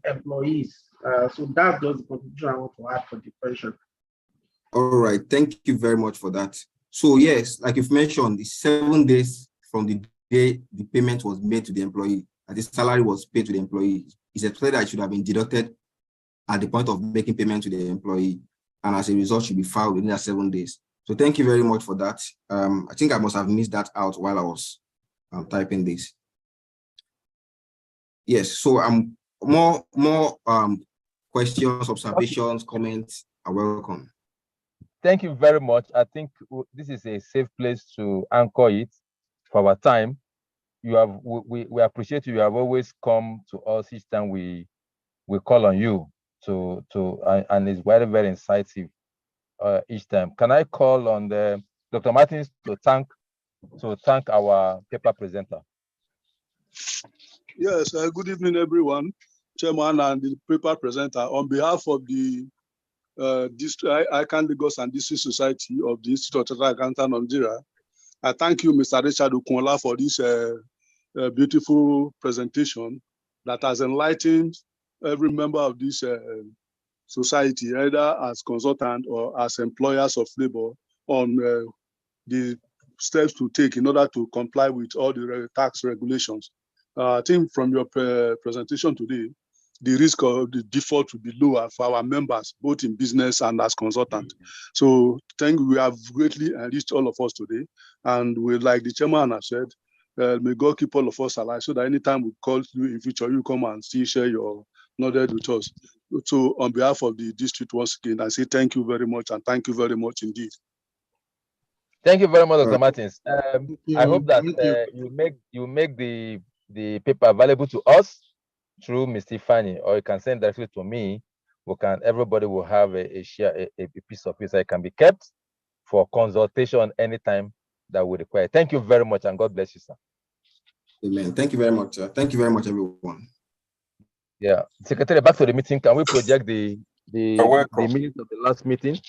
employees. So that's just the contribution I want to add for the pension. All right, thank you very much for that. So yes, like you've mentioned, the 7 days from the day the payment was made to the employee, and the salary was paid to the employee, is a pay that should have been deducted at the point of making payment to the employee, and as a result should be filed within that 7 days. So thank you very much for that. I think I must have missed that out while I was typing this. Yes, so more questions, observations, comments are welcome. Thank you very much. I think this is a safe place to anchor it for our time. We appreciate you. You have always come to us each time we call on you and it's very, very insightful each time. Can I call on Dr. Martins to thank our paper presenter? Yes, good evening, everyone. Chairman and the paper presenter. On behalf of the ICANN Lagos and District Society of the Institute of Chartered Accountants Nigeria, I thank you, Mr. Richard Okunla, for this beautiful presentation that has enlightened every member of this society, either as consultant or as employers of labor, on the steps to take in order to comply with all the tax regulations. I think from your presentation today, the risk of the default will be lower for our members, both in business and as consultant. So we have greatly enriched all of us today. And we, like the chairman has said, may God keep all of us alive so that anytime we call you in future, you come and still share your knowledge with us. So on behalf of the district, once again, I say thank you very much, and thank you very much indeed. Thank you very much, Dr. Martins. I hope that you make the paper available to us through Ms. Tiffany, or you can send directly to me. Everybody will have a piece of it that can be kept for consultation anytime that we require. Thank you very much, and God bless you, sir. Amen. Thank you very much. Thank you very much, everyone. Yeah, Secretary, back to the meeting. Can we project the minutes of the last meeting?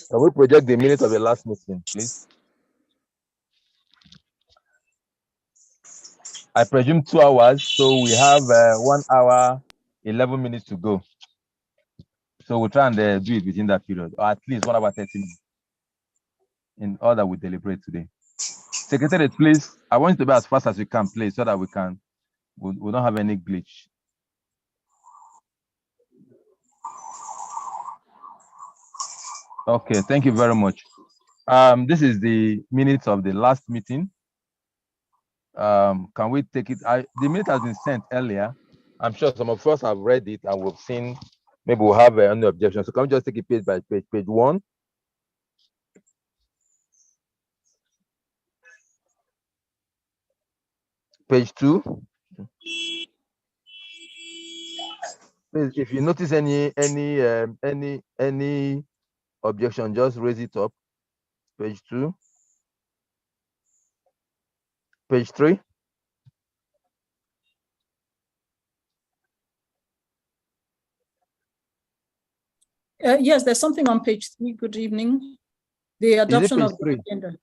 Can we project the minutes of the last meeting, please? I presume 2 hours, so we have 1 hour, 11 minutes to go. So we'll try and do it within that period, or at least 1 hour, 30 minutes, in order we deliberate today. Secretary, please, I want you to be as fast as you can, please, so that we don't have any glitch. Okay, thank you very much. This is the minutes of the last meeting. Can we take it? The minute has been sent earlier. I'm sure some of us have read it and we've seen. Maybe we'll have any objections. So can we just take it page by page? Page 1. Page 2. Please, if you notice any objection, just raise it up. Page 2. Page 3. Yes, there's something on page 3. Good evening. The adoption of the agenda.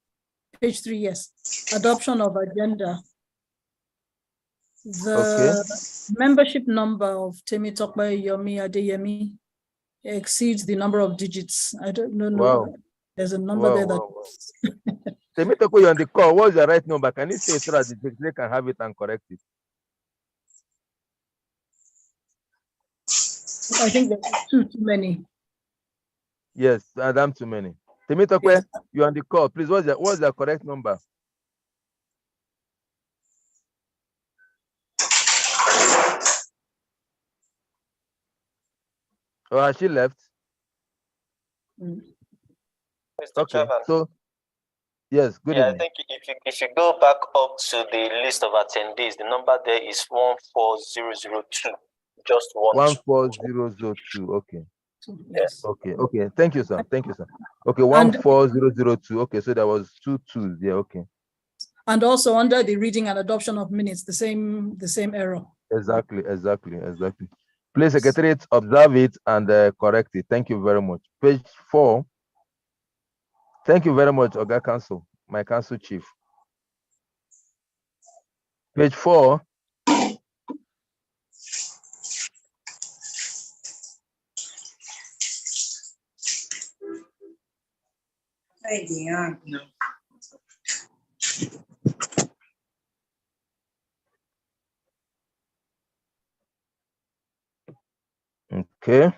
Page 3, yes. Adoption of agenda. The membership number of Temitope Yomi Adeyemi exceeds the number of digits. I don't know. Wow. There's a number there that. Temitope, you're on the call. What's the right number? Can you say it so that they can have it and correct it? I think there's too many. Yes, Adam, too many. Temitope, yes. You're on the call. Please, what's the correct number? Oh, has she left? Mr. Okay, Chairman. so yes, good evening. I think if you go back up to the list of attendees, the number there is 14002. Just 14002. Okay. Yes. Okay. Thank you, sir. Okay, 14002. Okay, so there was 2 2s there. Okay. And also under the reading and adoption of minutes, the same error. Exactly. Please, Secretariat, observe it and correct it. Thank you very much. Page 4. Thank you very much, Oga Council, my council chief. Page 4. No. Okay.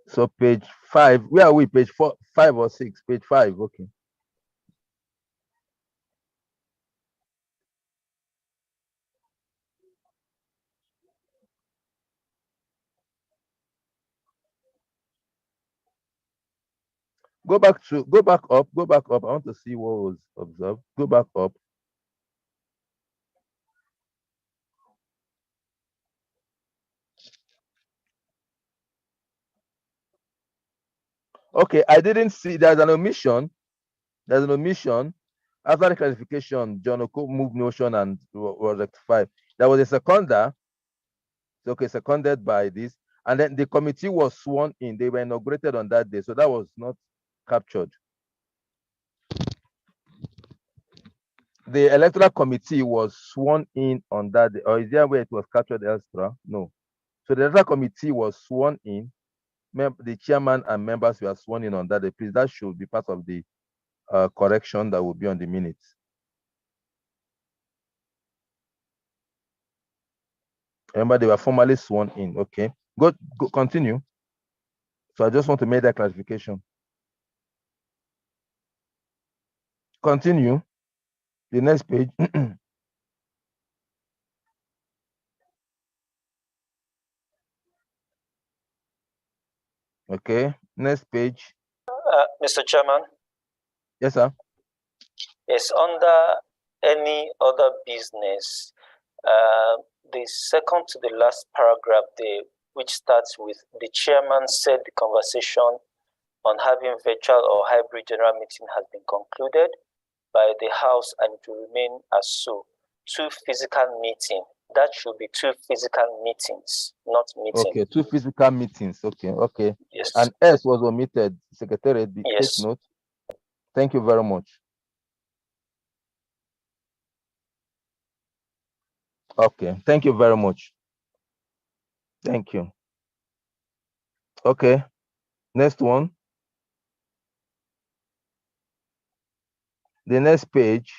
So page 5. Where are we? Page 4, 5 or 6? Page 5. Okay. Go back up. I want to see what was observed. Go back up. Okay, I didn't see. There's an omission. After the clarification, John Oko moved motion and was rectified. There was a seconder. Okay, seconded by this. And then the committee was sworn in. They were inaugurated on that day. So that was not captured. The electoral committee was sworn in on that day. Or is there where it was captured elsewhere? No. So the electoral committee was sworn in. The chairman and members were sworn in on that day. Please, that should be part of the correction that will be on the minutes. Remember, they were formally sworn in. Okay, go continue. So I just want to make that clarification. Continue. The next page. Okay, next page. Mr. Chairman. Yes, sir. Yes, under any other business, the second to the last paragraph there, which starts with the chairman said the conversation on having virtual or hybrid general meeting has been concluded by the House and it will remain as so. 2 physical meetings. That should be 2 physical meetings, not meetings. Okay, 2 physical meetings. Okay, okay. Yes. And S was omitted. Secretary, Yes. take note. Thank you very much. Okay, thank you very much. Thank you. Okay, next one. The next page.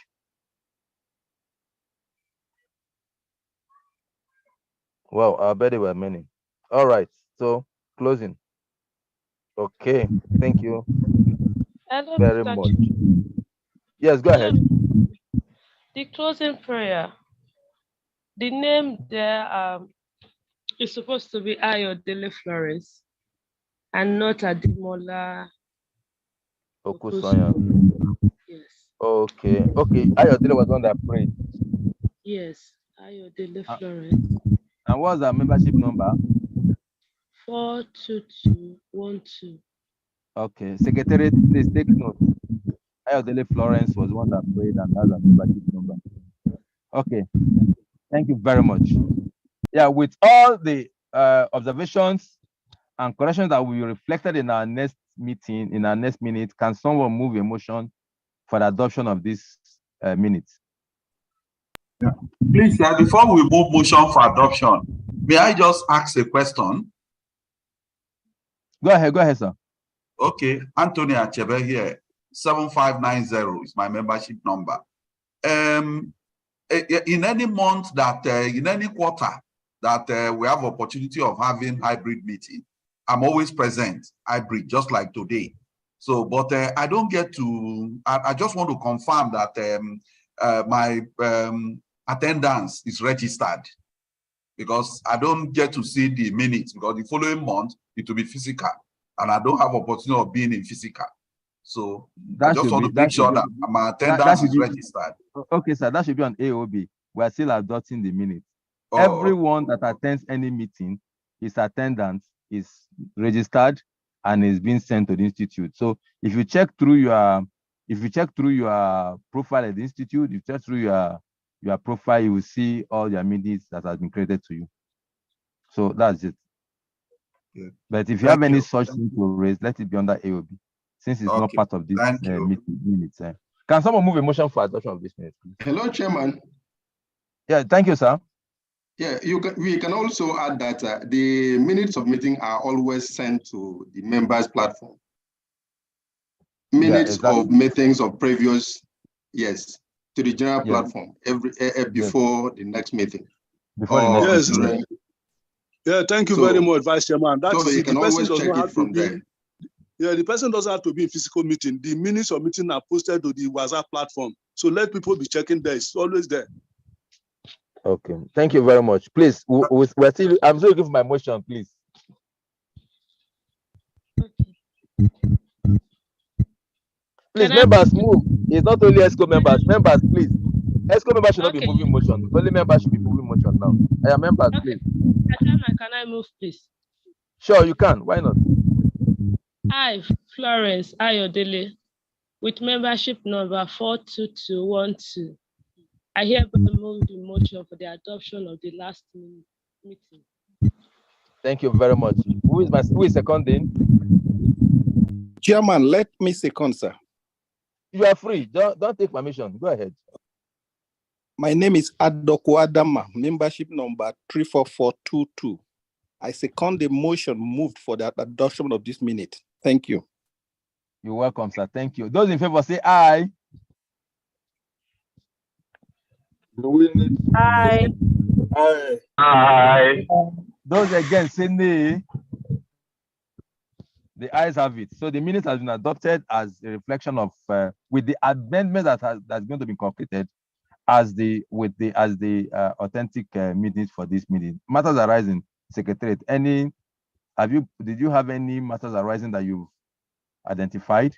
Wow, I bet there were many. All right, so closing. Okay, thank you Hello, very Mr. much. Chair. Yes, go ahead. The closing prayer. The name there is supposed to be Ayodele Flores and not Ademola Okusanya. Yes. Okay, okay. Ayodele was one that prayed. Yes, Ayodele Ah. Flores. And what's our membership number? 42212. Okay, Secretary, please take note. Ayodele Florence was one that prayed, and that's a membership number. Okay, thank you very much. Yeah, with all the observations and corrections that will be reflected in our next meeting, in our next minute, can someone move a motion for the adoption of this minutes? Yeah. Please, before we move motion for adoption, may I just ask a question? Go ahead, sir. Okay, Anthony Achebe here, 7590 is my membership number. In any month that, in any quarter that we have opportunity of having hybrid meeting, I'm always present, hybrid, just like today. So, but I don't get to, I just want to confirm that my attendance is registered, because I don't get to see the minutes, because the following month it will be physical, and I don't have opportunity of being in physical. So I just want to make sure that my attendance is registered. Okay, sir, that should be on AOB. We are still adopting the minutes. Oh, Everyone that attends any meeting, his attendance is registered and is being sent to the institute. So if you check through your profile at the institute, you check through your profile, you will see all your minutes that has been created to you. So that's it. Yeah. But if you have any such thing to raise, let it be under AOB, since it's not part of this minutes. Can someone move a motion for adoption of this minute, please? Hello, Chairman. Yeah, thank you, sir. Yeah, we can also add that the minutes of meeting are always sent to the members platform. Minutes of meetings of previous years to the general platform before the next meeting. Before the next meeting. Yeah, thank you very much, Vice Chairman. That so is you it. can The person always does check not it have from to be. there. Yeah, the person doesn't have to be in physical meeting. The minutes of meeting are posted to the WhatsApp platform. So let people be checking there. It's always there. Okay, thank you very much. Please, we're still. I'm still looking for my motion, please. Please, members, move. It's not only ESCO members. Members, please. ESCO members should not be moving motion. Only members should be moving motion now. Members, please. Can I move, please? Sure, you can. Why not? I, Florence Ayodele, with membership number 42212. I hereby move the motion for the adoption of the last meeting. Thank you very much. Who is seconding? Chairman, let me second, sir. You are free. Don't take permission. Go ahead. My name is Adoko Adama, membership number 34422. I second the motion moved for the adoption of this minute. Thank you. You're welcome, sir. Thank you. Those in favor say aye. Do we need aye? Aye. Aye. Those against say nay. The ayes have it. So the minutes has been adopted as a reflection of with the amendment that's going to be completed as the authentic meetings for this meeting. Matters arising, Secretariat. Did you have any matters arising that you've identified?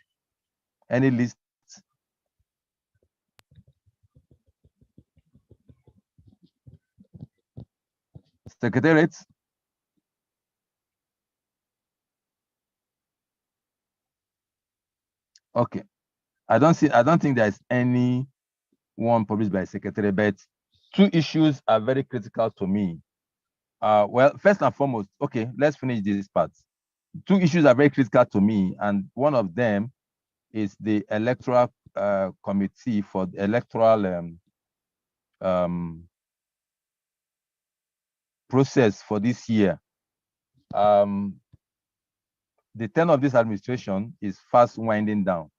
Any list? Secretariat? Okay. I don't think there's any one published by secretary, but two issues are very critical to me. Well, first and foremost, okay, let's finish this part. Two issues are very critical to me, and one of them is the electoral committee for the electoral process for this year. The tenure of this administration is fast winding down,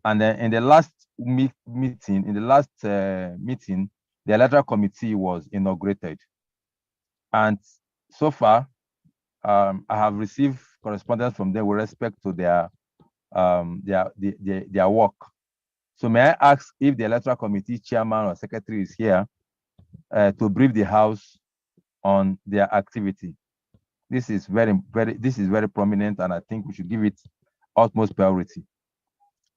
and then in the last meeting, the electoral committee was inaugurated, and so far, I have received correspondence from them with respect to their work. So may I ask if the electoral committee chairman or secretary is here to brief the House on their activity? This is very prominent, and I think we should give it utmost priority.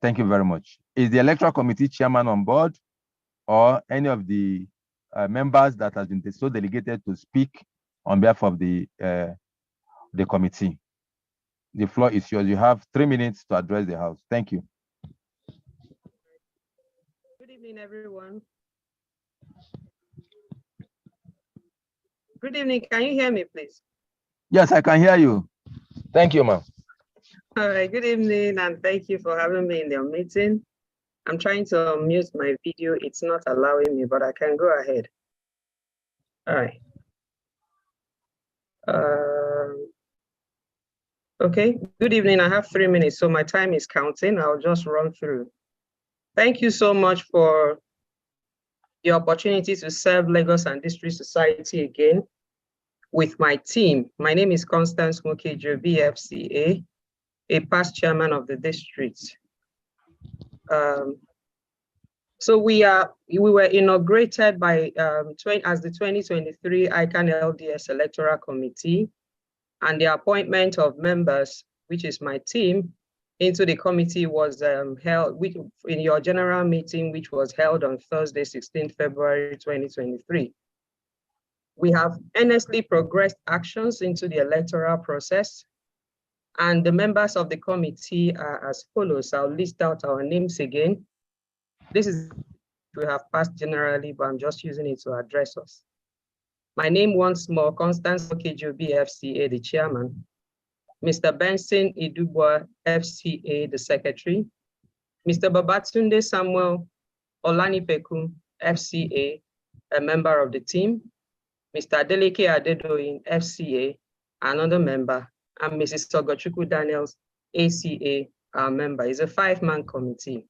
Thank you very much. Is the electoral committee chairman on board, or any of the members that has been so delegated to speak on behalf of the committee? The floor is yours. You have 3 minutes to address the House. Thank you. Good evening, everyone. Good evening. Can you hear me, please? Yes, I can hear you. Thank you, ma'am. All right. Good evening, and thank you for having me in your meeting. I'm trying to unmute my video. It's not allowing me, but I can go ahead. All right. Okay. Good evening. I have 3 minutes, so my time is counting. I'll just run through. Thank you so much for the opportunity to serve Lagos and District Society again with my team. My name is Constance Mukejo, BFCA, a past chairman of the district. So we were inaugurated by as the 2023 ICANN LDS Electoral Committee, and the appointment of members, which is my team, into the committee was held in your general meeting, which was held on Thursday, 16th February 2023. We have earnestly progressed actions into the electoral process, and the members of the committee are as follows. I'll list out our names again. This is we have passed generally, but I'm just using it to address us. My name once more, Constance Mukejo, BFCA, the chairman. Mr. Benson Idubwa, FCA, the secretary. Mr. Babatunde Samuel Olanipeku, FCA, a member of the team. Mr. Adeleke Adedoyin, FCA, another member. And Mrs. Togochukwu Daniels, ACA, our member. It's a 5-man committee.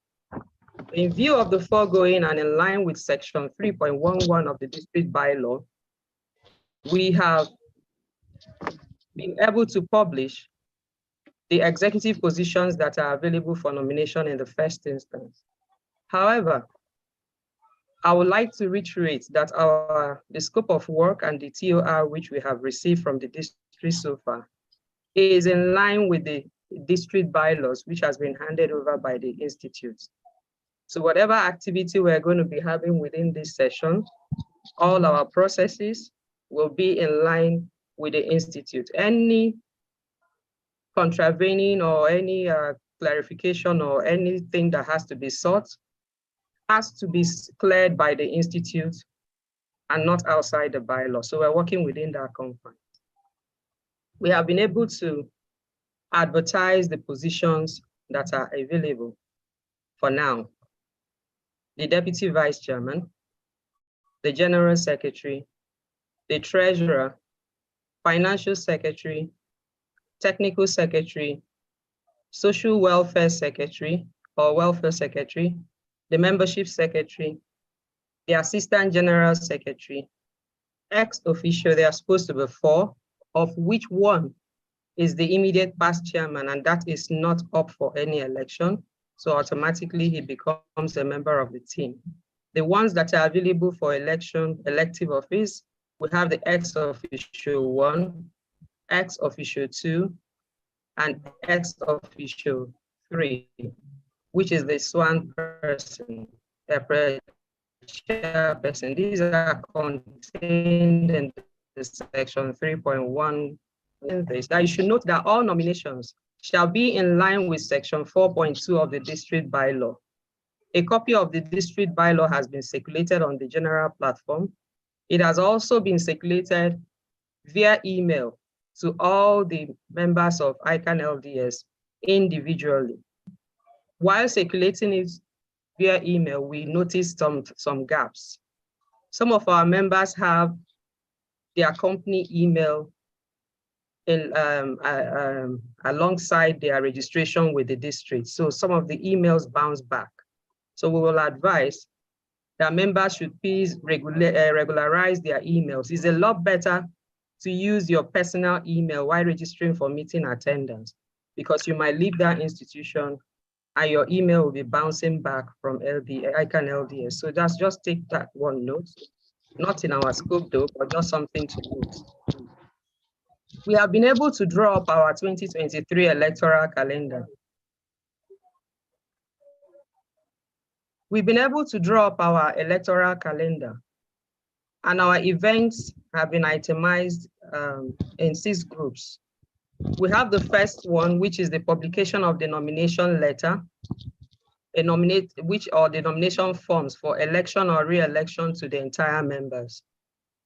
In view of the foregoing and in line with section 3.11 of the district bylaw, we have been able to publish the executive positions that are available for nomination in the first instance. However, I would like to reiterate that the scope of work and the TOR which we have received from the district so far is in line with the district bylaws, which has been handed over by the institute. So whatever activity we're going to be having within this session, all our processes will be in line with the institute. Any contravening or any clarification or anything that has to be sought has to be cleared by the institute and not outside the bylaw. So we're working within that confines. We have been able to advertise the positions that are available for now. The Deputy Vice Chairman, the General Secretary, the Treasurer, Financial Secretary, Technical Secretary, Social Welfare Secretary or Welfare Secretary, the Membership Secretary, the Assistant General Secretary, ex officio, there are supposed to be 4, of which one is the immediate past chairman, and that is not up for any election. So automatically he becomes a member of the team. The ones that are available for elective office, we have the ex officio 1, ex officio 2, and ex officio 3, which is the swan person, the chairperson. These are contained in the section 3.1. Now you should note that all nominations shall be in line with section 4.2 of the district bylaw. A copy of the district bylaw has been circulated on the general platform. It has also been circulated via email to all the members of ICANN LDS individually. While circulating it via email, we noticed some gaps. Some of our members have their company email alongside their registration with the district. So some of the emails bounce back. So we will advise that members should please regularize their emails. It's a lot better to use your personal email while registering for meeting attendance, because you might leave that institution and your email will be bouncing back from ICANN LDS. So just take that one note, not in our scope though, but just something to note. We have been able to draw up our 2023 electoral calendar. We've been able to draw up our electoral calendar, and our events have been itemized in 6 groups. We have the first one, which is the publication of the nomination letter, the nomination forms for election or re-election to the entire members.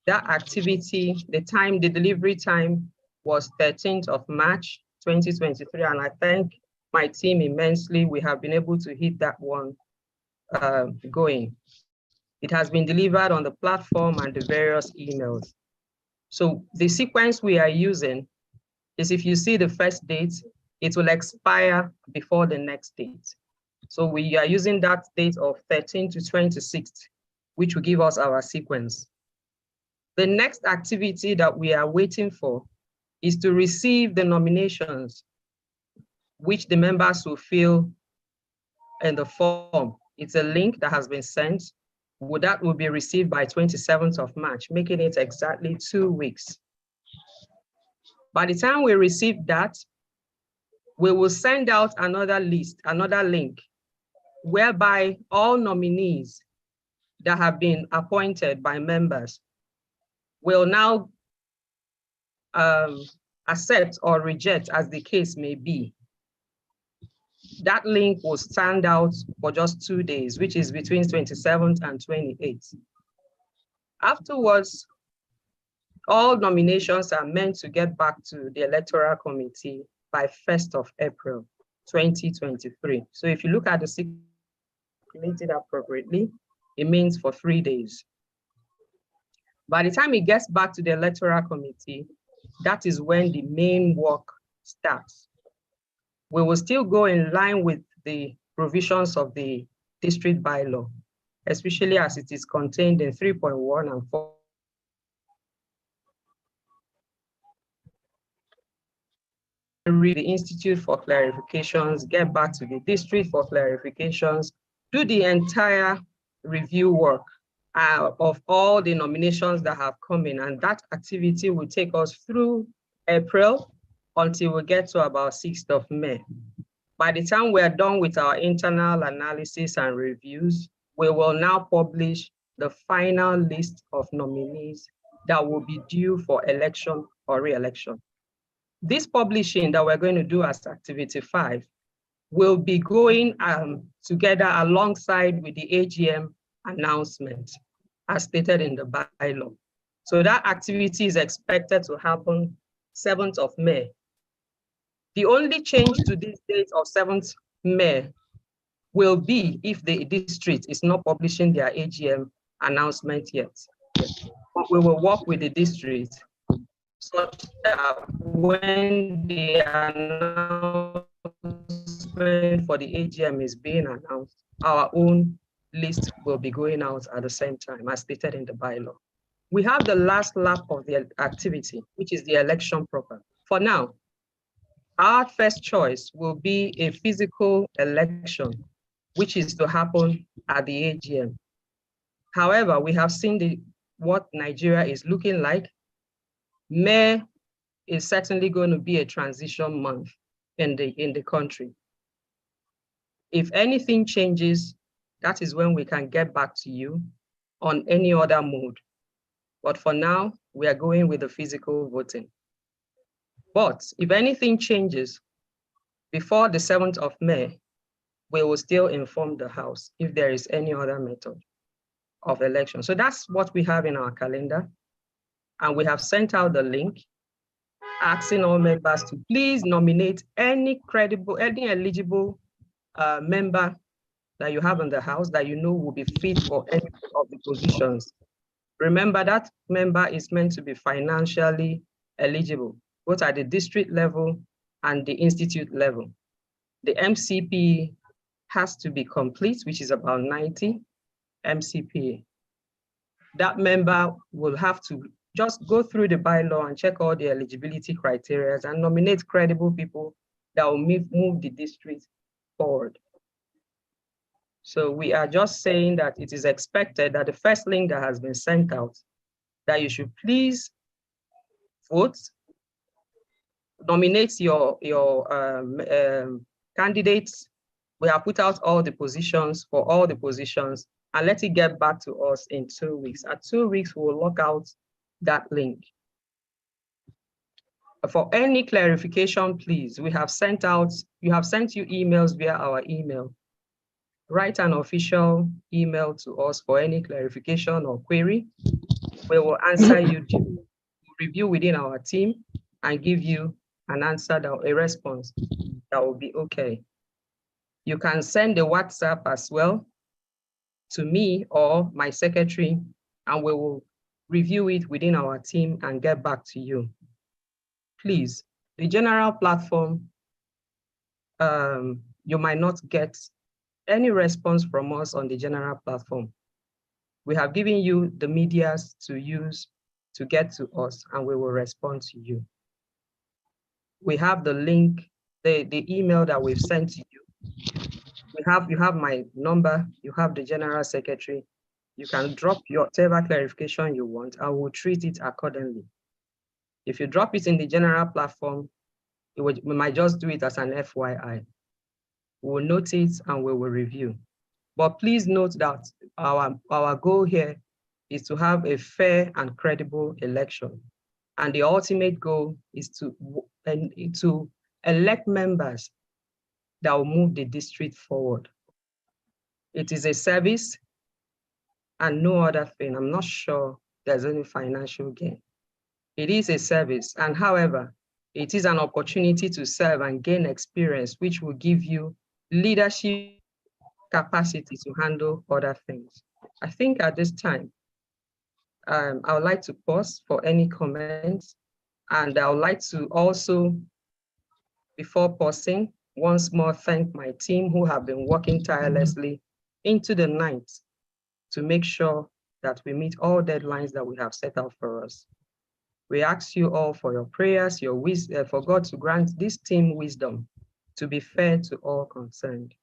That activity, the delivery time was 13th of March, 2023, and I thank my team immensely. We have been able to hit that one going. It has been delivered on the platform and the various emails. So the sequence we are using is, if you see the first date, it will expire before the next date. So we are using that date of 13th to 26th, which will give us our sequence. The next activity that we are waiting for is to receive the nominations, which the members will fill in the form. It's a link that has been sent. That will be received by 27th of March, making it exactly 2 weeks. By the time we receive that, we will send out another link, whereby all nominees that have been appointed by members will now accept or reject, as the case may be. That link will stand out for just 2 days, which is between 27th and 28th. Afterwards, all nominations are meant to get back to the Electoral Committee by 1st of April, 2023. So if you look at the calculated appropriately, it means for 3 days. By the time it gets back to the Electoral Committee, that is when the main work starts. We will still go in line with the provisions of the district bylaw, especially as it is contained in 3.1 and 4. Read the Institute for clarifications, get back to the district for clarifications, do the entire review work of all the nominations that have come in, and that activity will take us through April until we get to about 6th of May. By the time we're done with our internal analysis and reviews, we will now publish the final list of nominees that will be due for election or re-election. This publishing that we're going to do as Activity 5 will be going together alongside with the AGM announcement, as stated in the bylaw. So that activity is expected to happen 7th of May. The only change to this date of 7th May will be if the district is not publishing their AGM announcement yet. But we will work with the district such that when the announcement for the AGM is being announced, our own list will be going out at the same time, as stated in the bylaw. We have the last lap of the activity, which is the election proper. For now, our first choice will be a physical election, which is to happen at the AGM. However, we have seen what Nigeria is looking like. May is certainly going to be a transition month in the country. If anything changes, that is when we can get back to you on any other mode. But for now, we are going with the physical voting. But if anything changes, before the 7th of May, we will still inform the House if there is any other method of election. So that's what we have in our calendar. And we have sent out the link asking all members to please nominate any eligible member that you have in the House that you know will be fit for any of the positions. Remember that member is meant to be financially eligible, both at the district level and the institute level. The MCP has to be complete, which is about 90 MCP. That member will have to just go through the bylaw and check all the eligibility criteria and nominate credible people that will move the district forward. So we are just saying that it is expected that the first link that has been sent out, that you should please vote, nominate your candidates. We have put out all the positions for all the positions and let it get back to us in 2 weeks. At 2 weeks, we will lock out that link. For any clarification, please, we have sent out, you emails via our email. Write an official email to us for any clarification or query. We will answer you, review within our team and give you an answer, a response that will be okay. You can send a WhatsApp as well to me or my secretary, and we will review it within our team and get back to you. Please, the general platform, you might not get any response from us on the general platform. We have given you the medias to use to get to us, and we will respond to you. We have the link, the email that we've sent to you. You have my number, you have the general secretary. You can drop whatever clarification you want. I will treat it accordingly. If you drop it in the general platform, we might just do it as an FYI. We will note it and we will review. But please note that our goal here is to have a fair and credible election. And the ultimate goal is to elect members that will move the district forward. It is a service and no other thing. I'm not sure there's any financial gain. It is a service, and however, it is an opportunity to serve and gain experience, which will give you leadership capacity to handle other things. I think at this time, I would like to pause for any comments, and I would like to also, before pausing, once more thank my team who have been working tirelessly into the night to make sure that we meet all deadlines that we have set out for us. We ask you all for your prayers, your wisdom, for God to grant this team wisdom to be fair to all concerned.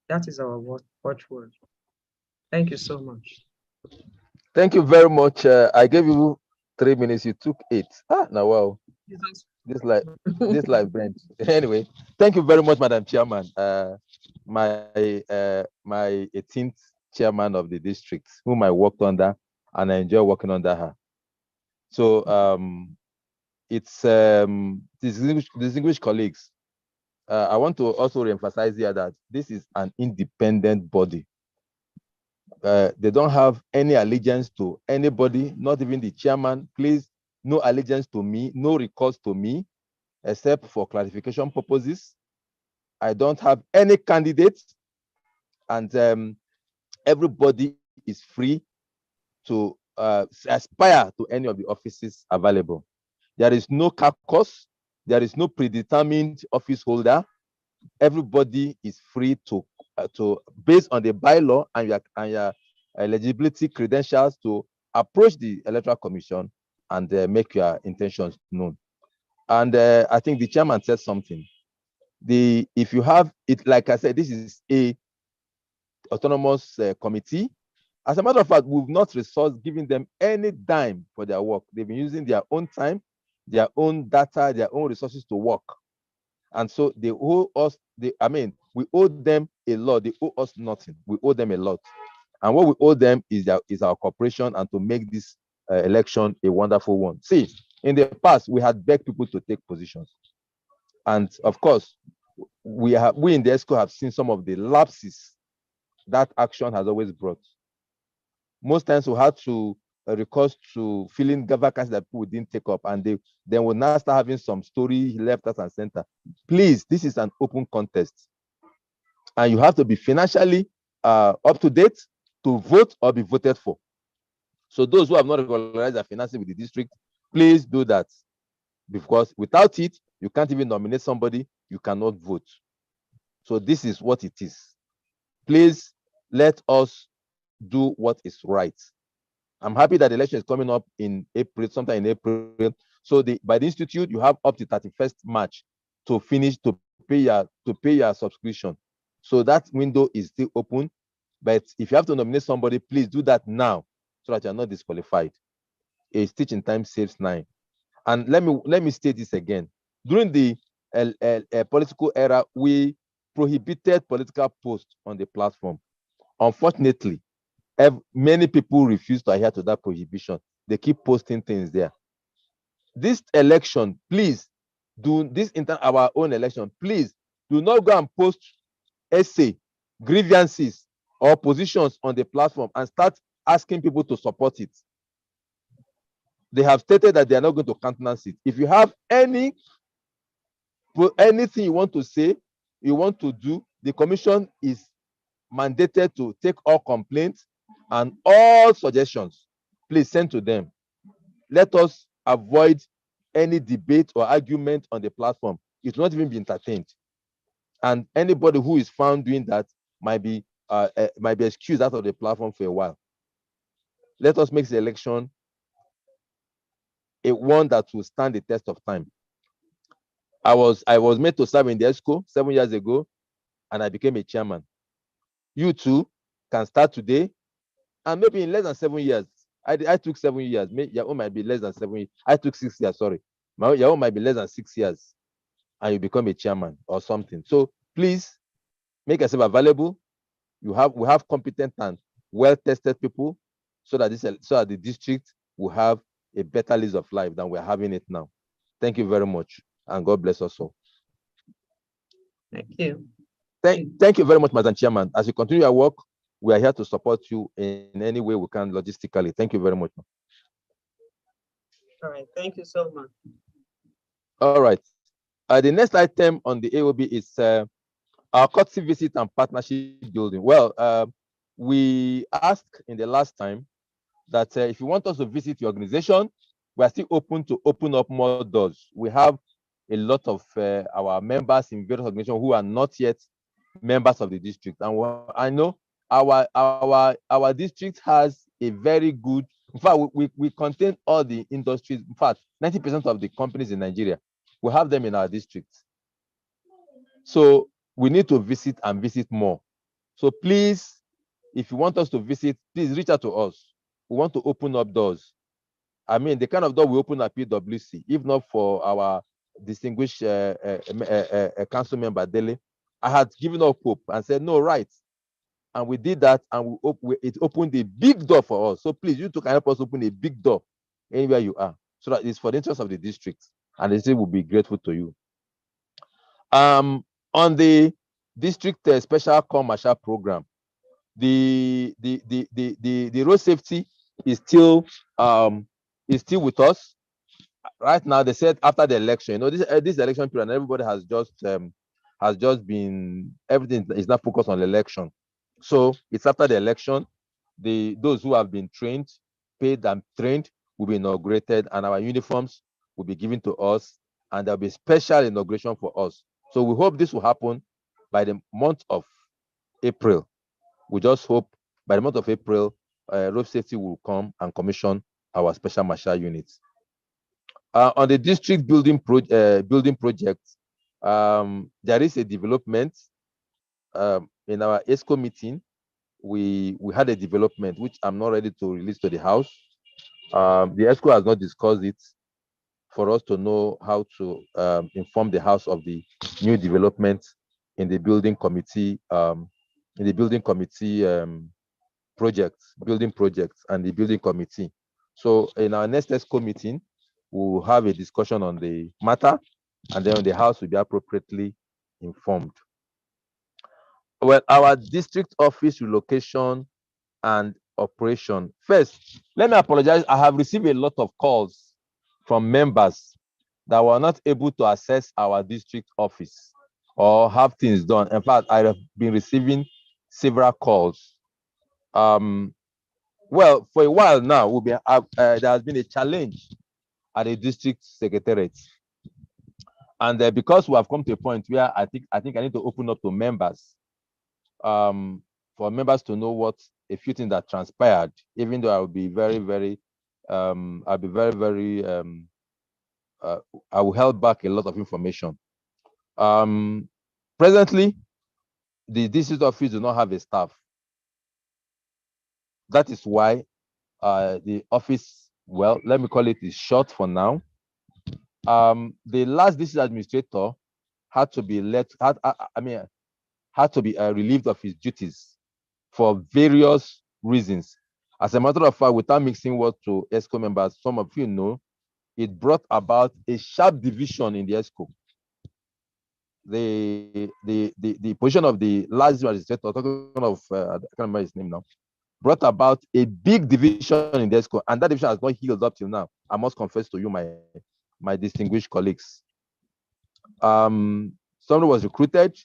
That is our watchword. Thank you so much. Thank you very much. I gave you 3 minutes. You took 8. Now wow. This life brand. Anyway, thank you very much, Madam Chairman. My 18th chairman of the district, whom I worked under, and I enjoy working under her. So it's distinguished colleagues. I want to also reemphasize here that this is an independent body. They don't have any allegiance to anybody, not even the chairman. Please, no allegiance to me, no recourse to me, except for clarification purposes. I don't have any candidates, and everybody is free to aspire to any of the offices available. There is no caucus, there is no predetermined office holder. Everybody is free to based on the bylaw and your eligibility credentials, to approach the Electoral Commission and make your intentions known. And I think the chairman said something. If you have it, like I said, this is a autonomous committee. As a matter of fact, we've not giving them any dime for their work. They've been using their own time, their own data, their own resources to work. And so they owe us, we owe them a lot. They owe us nothing. We owe them a lot. And what we owe them is our cooperation and to make this election a wonderful one. See, in the past, we had begged people to take positions. And of course, we in the ESCO have seen some of the lapses that action has always brought. Most times we had to recourse to filling vacancies that people didn't take up, and they will now start having some story left, us, and center. Please, this is an open contest, and you have to be financially up to date to vote or be voted for. So those who have not regularized their finances with the district, please do that, because without it, you can't even nominate somebody, you cannot vote. So this is what it is. Please let us do what is right. I'm happy that the election is coming up in April, sometime in April. So by the institute, you have up to 31st March to finish to pay your subscription. So that window is still open. But if you have to nominate somebody, please do that now so that you're not disqualified. A stitch in time saves 9. And let me state this again. During the political era, we prohibited political posts on the platform. Unfortunately, many people refuse to adhere to that prohibition. They keep posting things there. This election, please do this our own election. Please do not go and post essay, grievances, or positions on the platform and start asking people to support it. They have stated that they are not going to countenance it. If you have anything you want to say, you want to do, the commission is mandated to take all complaints and all suggestions. Please send to them. Let us avoid any debate or argument on the platform. It will not even be entertained. And anybody who is found doing that might be excused out of the platform for a while. Let us make the election a one that will stand the test of time. I was made to serve in the ESCO 7 years ago, and I became a chairman. You too can start today, and maybe in less than 7 years. I took 7 years. Your own might be less than 7 years. I took 6 years. Sorry, your own might be less than 6 years, and you become a chairman or something. So please make yourself available. We have competent and well-tested people, so that the district will have a better lease of life than we're having it now. Thank you very much, and God bless us all. Thank you. Thank you very much, Madam Chairman. As you continue your work, we are here to support you in any way we can logistically. Thank you very much. All right, thank you so much. All right. The next item on the AOB is our courtesy visit and partnership building. Well, we asked in the last time that if you want us to visit your organization, we are still open to open up more doors. We have a lot of our members in various organizations who are not yet members of the district, and I know our district has a very good. In fact, we contain all the industries. In fact, 90% of the companies in Nigeria, we have them in our district. So we need to visit and visit more. So please, if you want us to visit, please reach out to us. We want to open up doors. I mean, the kind of door we open at PwC, if not for our distinguished council member, Dele, I had given up hope and said, no, right. And we did that, and it opened a big door for us. So please, you two can help us open a big door anywhere you are, so that it's for the interest of the district, and the district will be grateful to you. On the district special commercial program, the road safety is still with us right now. They said after the election, this election period, and everybody has just been, everything is not focused on the election. So it's after the election. Those who have been trained, paid and trained, will be inaugurated, and our uniforms will be given to us, and there'll be special inauguration for us. So we hope this will happen by the month of April. We just hope by the month of April, road safety will come and commission our special marshal units. On the district building project, there is a development. In our ESCO meeting, we had a development which I'm not ready to release to the House. The ESCO has not discussed it for us to know how to inform the House of the new development in the building committee, building projects and the building committee. So in our next ESCO meeting, we'll have a discussion on the matter, and then the House will be appropriately informed. Well, our district office relocation and operation. First, let me apologize. I have received a lot of calls from members that were not able to access our district office or have things done. In fact, I have been receiving several calls. Well, for a while now, there has been a challenge at the district secretariat. And because we have come to a point where I think I need to open up to members, for members to know what a few things that transpired, even though I will be very, very, I will hold back a lot of information. Presently, the district office do not have a staff. That is why the office, well, let me call it, is short for now. The last district administrator had to be relieved of his duties for various reasons. As a matter of fact, without mixing words to ESCO members, some of you know, it brought about a sharp division in the ESCO. The position of the last administrator, talking of, I can't remember his name now, brought about a big division in the ESCO, and that division has not healed up till now. I must confess to you, my distinguished colleagues. Somebody was recruited,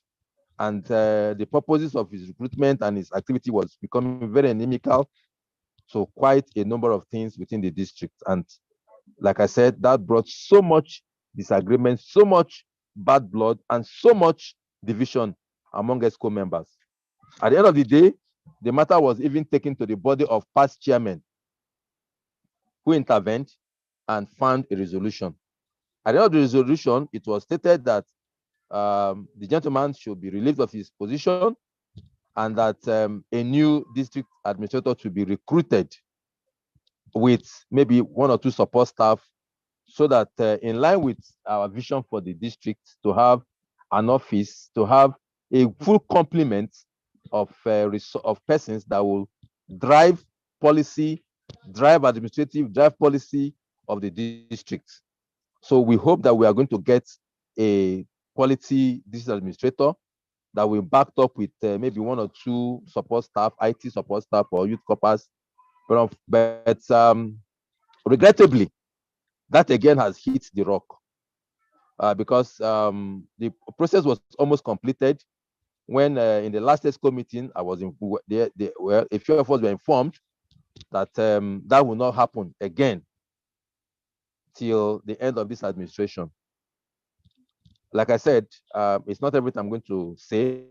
and the purposes of his recruitment and his activity was becoming very inimical. So quite a number of things within the district. And like I said, that brought so much disagreement, so much bad blood, and so much division among ESCO members. At the end of the day, the matter was even taken to the body of past chairmen who intervened and found a resolution. At the end of the resolution, it was stated that the gentleman should be relieved of his position and that a new district administrator to be recruited with maybe 1 or 2 support staff, so that in line with our vision for the district, to have an office, to have a full complement of persons that will drive policy, drive administrative, drive policy of the district. So we hope that we are going to get a quality district administrator that will back up with maybe 1 or 2 support staff, IT support staff or youth corpers. But regrettably, that again has hit the rock because the process was almost completed when in the last ESCO meeting, I was a few of us were informed that that will not happen again till the end of this administration. Like I said, it's not everything I'm going to say,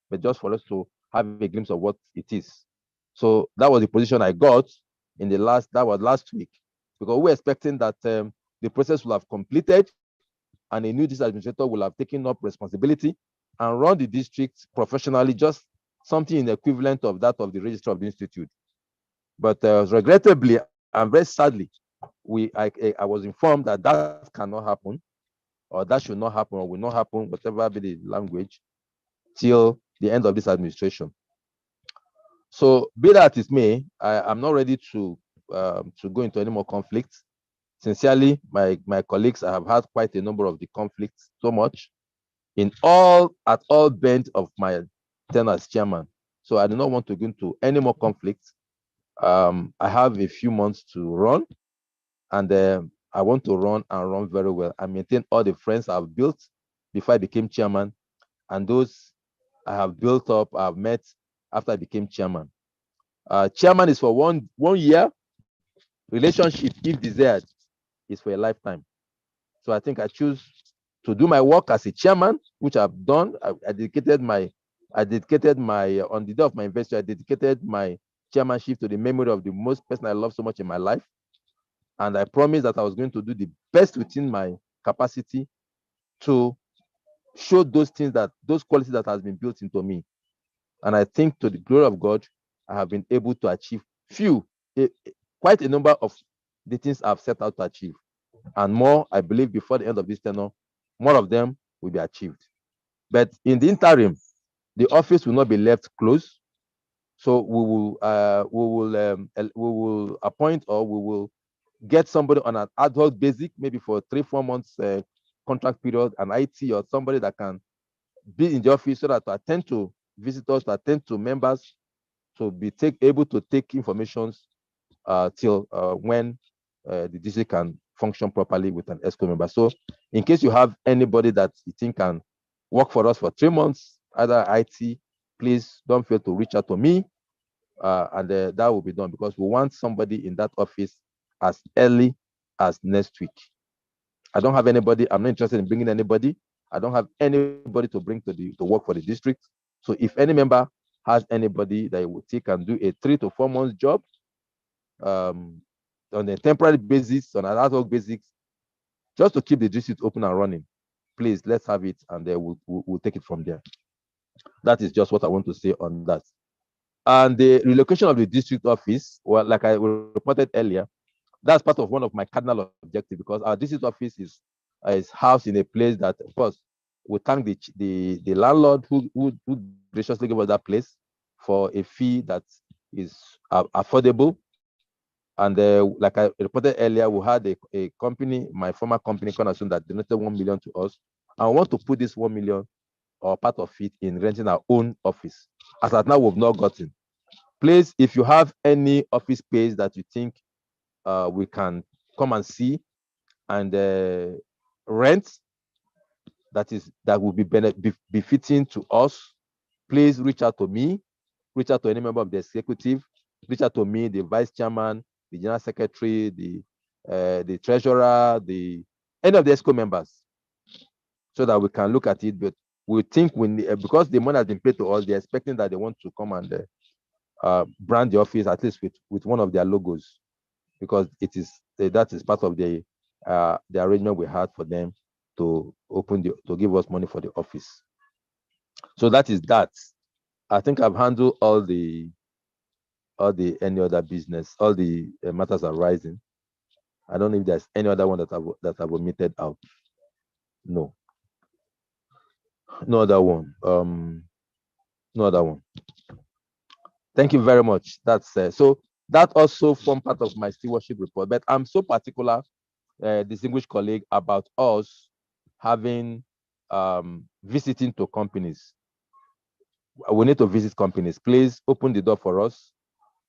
but just for us to have a glimpse of what it is. So that was the position I got in the last week, because we were expecting that the process will have completed and a new district administrator will have taken up responsibility and run the district professionally, just something in the equivalent of that of the registrar of the institute. But regrettably and very sadly, I was informed that that cannot happen, or that should not happen, or will not happen, whatever be the language, till the end of this administration. So be that it may, I'm not ready to go into any more conflicts. Sincerely, my colleagues, I have had quite a number of the conflicts, so much at all bends of my tenure as chairman. So I do not want to go into any more conflicts. I have a few months to run, and I want to run and run very well. I maintain all the friends I've built before I became chairman, and those I have built up, I've met after I became chairman. Chairman is for one year. Relationship, if desired, is for a lifetime. So I think I choose to do my work as a chairman, which I've done. I dedicated my on the day of my anniversary, I dedicated my chairmanship to the memory of the most person I love so much in my life. And I promised that I was going to do the best within my capacity to show those qualities that has been built into me. And I think, to the glory of God, I have been able to achieve quite a number of the things I've set out to achieve. And more, I believe, before the end of this tenure, more of them will be achieved. But in the interim, the office will not be left closed. So we will appoint, or we will get somebody on an ad hoc basis, maybe for 3-4 months contract period, an IT or somebody that can be in the office so that to attend to visitors, to attend to members, to be able to take information till when the district can function properly with an ESCO member. So in case you have anybody that you think can work for us for 3 months, either IT, please don't fail to reach out to me, and that will be done, because we want somebody in that office as early as next week. I don't have anybody. I'm not interested in bringing anybody. I don't have anybody to bring to work for the district. So if any member has anybody that would take and do a 3 to 4 months job on a temporary basis, on an ad hoc basis, just to keep the district open and running, please, let's have it, and then we'll take it from there. That is just what I want to say on that. And the relocation of the district office, well, like I reported earlier, that's part of one of my cardinal objectives, because our district office is housed in a place that, of course, we thank the landlord who graciously gave us that place for a fee that is affordable. And like I reported earlier, we had a company, my former company, Cornerstone, that donated 1 million to us. And we want to put this 1 million or part of it in renting our own office. As of now, we've not gotten. Please, if you have any office space that you think we can come and see and rent, that will be befitting to us, please reach out to me, reach out to any member of the executive, reach out to me, the vice chairman, the general secretary, the treasurer, any of the ESCO members, so that we can look at it. But we think because the money has been paid to us, they're expecting that they want to come and brand the office at least with one of their logos, because that is part of the arrangement we had for them to to give us money for the office. So that is that. I think I've handled all the any other business, all the matters arising. I don't know if there's any other one that I've omitted out. No other one. No other one. Thank you very much. That's so that also formed part of my stewardship report. But I'm so particular, distinguished colleague, about us having visiting to companies. We need to visit companies. Please open the door for us,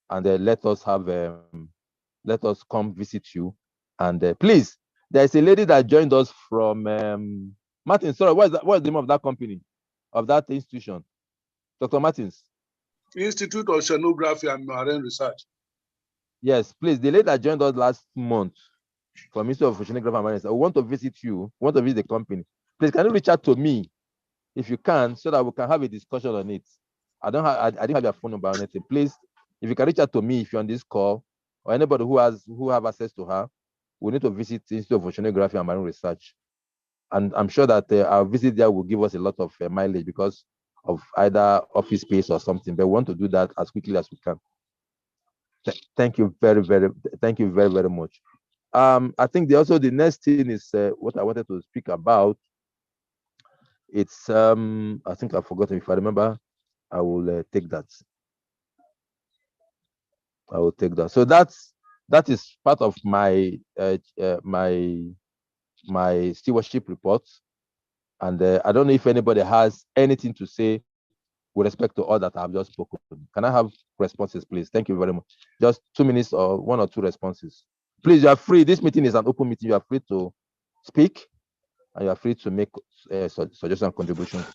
and let us come visit you. And please, there's a lady that joined us from Martin. Sorry, what's the name of that company, of that institution? Dr. Martins. Institute of Oceanography and Marine Research. Yes, please. The lady that joined us last month from Institute of Oceanography and Marine Research, I want to visit you. Want to visit the company. Please, can you reach out to me if you can, so that we can have a discussion on it? I didn't have your phone number or anything. Please, if you can reach out to me if you're on this call, or anybody who have access to her, we need to visit the Institute of Oceanography and Marine Research. And I'm sure that our visit there will give us a lot of mileage because of either office space or something. But we want to do that as quickly as we can. Thank you very, very much. I think the next thing is what I wanted to speak about. It's I think I've forgotten. If I remember, I will take that. I will take that. So that is part of my my stewardship report. And I don't know if anybody has anything to say with respect to all that I've just spoken. Can I have responses, please? Thank you very much. Just 2 minutes or 1 or 2 responses. Please, you are free. This meeting is an open meeting. You are free to speak, and you are free to make suggestions and contributions.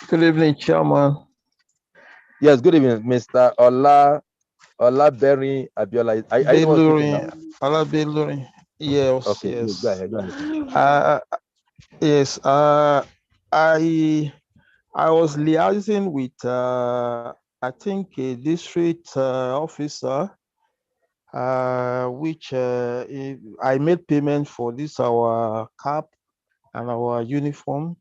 Good evening, Chairman. Yes, good evening, Mr. Olaberi Abiola. Olabeluri. Yes. Okay, yes. Go ahead. Yes. I was liaising with I think a district officer, which I made payment for this our cap and our uniform.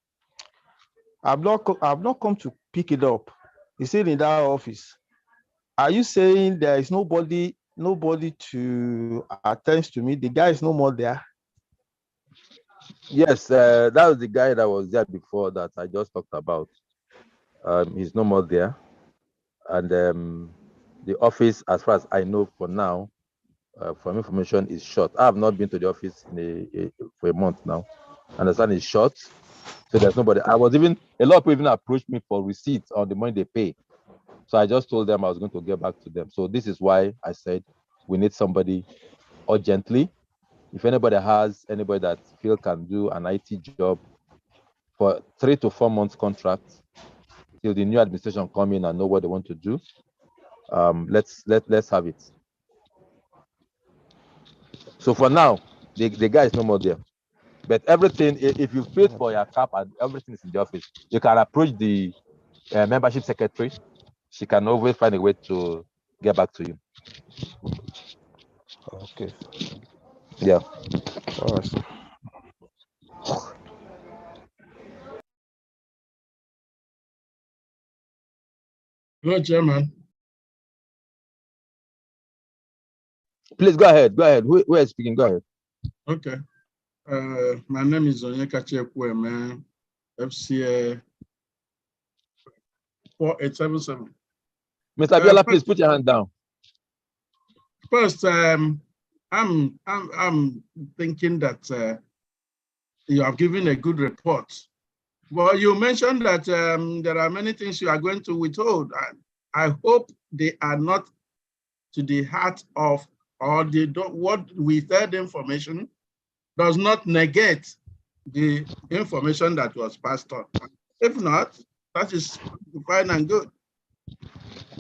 I've not come to pick it up. It's still in that office. Are you saying there is nobody to attend to me? The guy is no more there. Yes, that was the guy that was there before that I just talked about. He's no more there, and the office, as far as I know for now, from information is short. I have not been to the office for a month now. I understand it's short. So there's nobody. A lot of people even approached me for receipts on the money they pay. So I just told them I was going to get back to them. So this is why I said we need somebody urgently. If anybody that feel can do an IT job for 3 to 4 months contract till the new administration come in and know what they want to do, let's have it. So for now, the guy is no more there. But everything, if you paid for your cap and everything is in the office, you can approach the membership secretary. She can always find a way to get back to you. Okay. Yeah. All right. Hello, Chairman. Please go ahead. Go ahead. Who is speaking? Go ahead. Okay. My name is Onyeka Chekweme, FCA 4877. Mr. Abiola, please put your hand down. First, I'm thinking that you have given a good report. Well, you mentioned that there are many things you are going to withhold. I hope they are not to the heart of, or they don't, what withheld information does not negate the information that was passed on. If not, that is fine and good.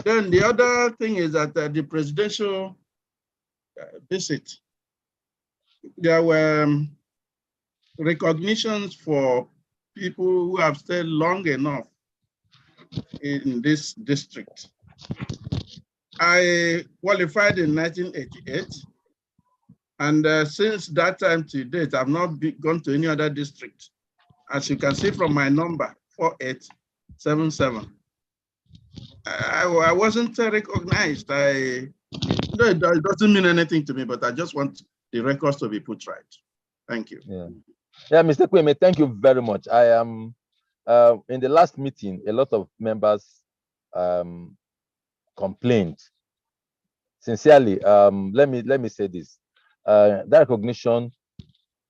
Then the other thing is that the presidential visit, there were recognitions for people who have stayed long enough in this district. I qualified in 1988, and since that time to date, I've not gone to any other district. As you can see from my number, 4877. I wasn't recognized. It doesn't mean anything to me, but I just want the records to be put right. Thank you. Yeah, Mr. Kweme, thank you very much. I am in the last meeting, a lot of members complained. Sincerely, let me say this. That recognition,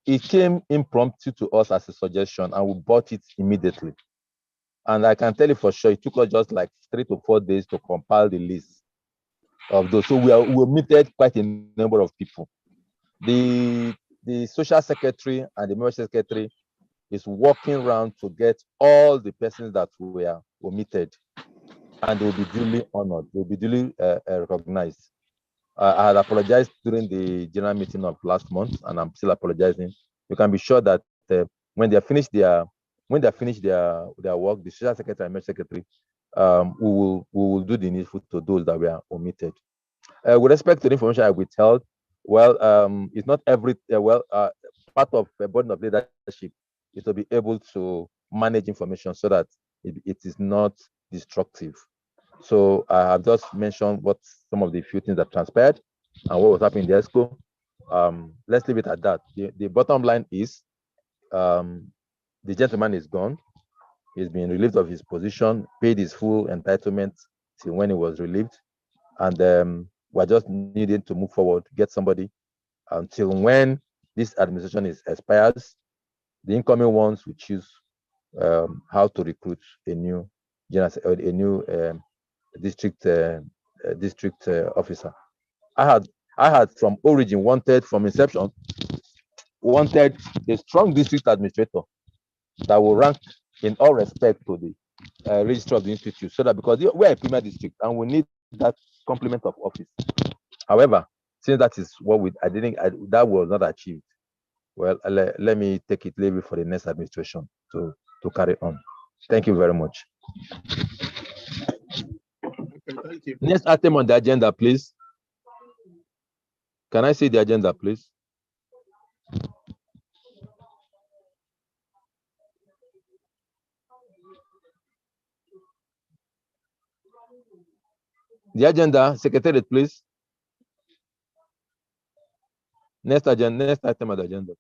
it came impromptu to us as a suggestion, and we bought it immediately. And I can tell you for sure, it took us just like 3 to 4 days to compile the list of those. So we omitted quite a number of people. The social secretary and the membership secretary is working around to get all the persons that were omitted, and they will be duly honored. They will be duly recognized. I had apologized during the general meeting of last month, and I'm still apologizing. You can be sure that when they finish their work, the social secretary and membership secretary, we will do the needful to those that were omitted. With respect to the information I withheld, well, it's not every part of a body of leadership is to be able to manage information so that it is not destructive. So I have just mentioned what some of the few things that transpired and what was happening in the ESCO. Let's leave it at that. The bottom line is the gentleman is gone. He's been relieved of his position, paid his full entitlement till when he was relieved, and we're just needing to move forward, get somebody until when this administration expires. The incoming ones will choose how to recruit a new district officer. I had from origin wanted from inception a strong district administrator that will rank in all respect to the registrar of the institute, so that because we're a premier district and we need that complement of office. However, since that is what that was not achieved, well, let me take it leave it for the next administration to carry on. Thank you very much. Okay, thank you. Next item on the agenda, please. Can I see the agenda, please? The agenda, Secretariat, please. Next item on the agenda.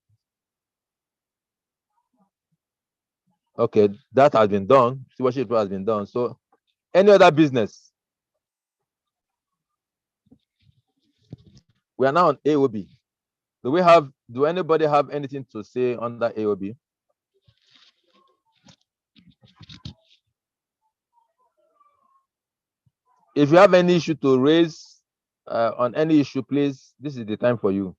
Okay, that has been done. Stewardship has been done. So, any other business? We are now on AOB. Do anybody have anything to say on the AOB? If you have any issue to raise on any issue, please, this is the time for you.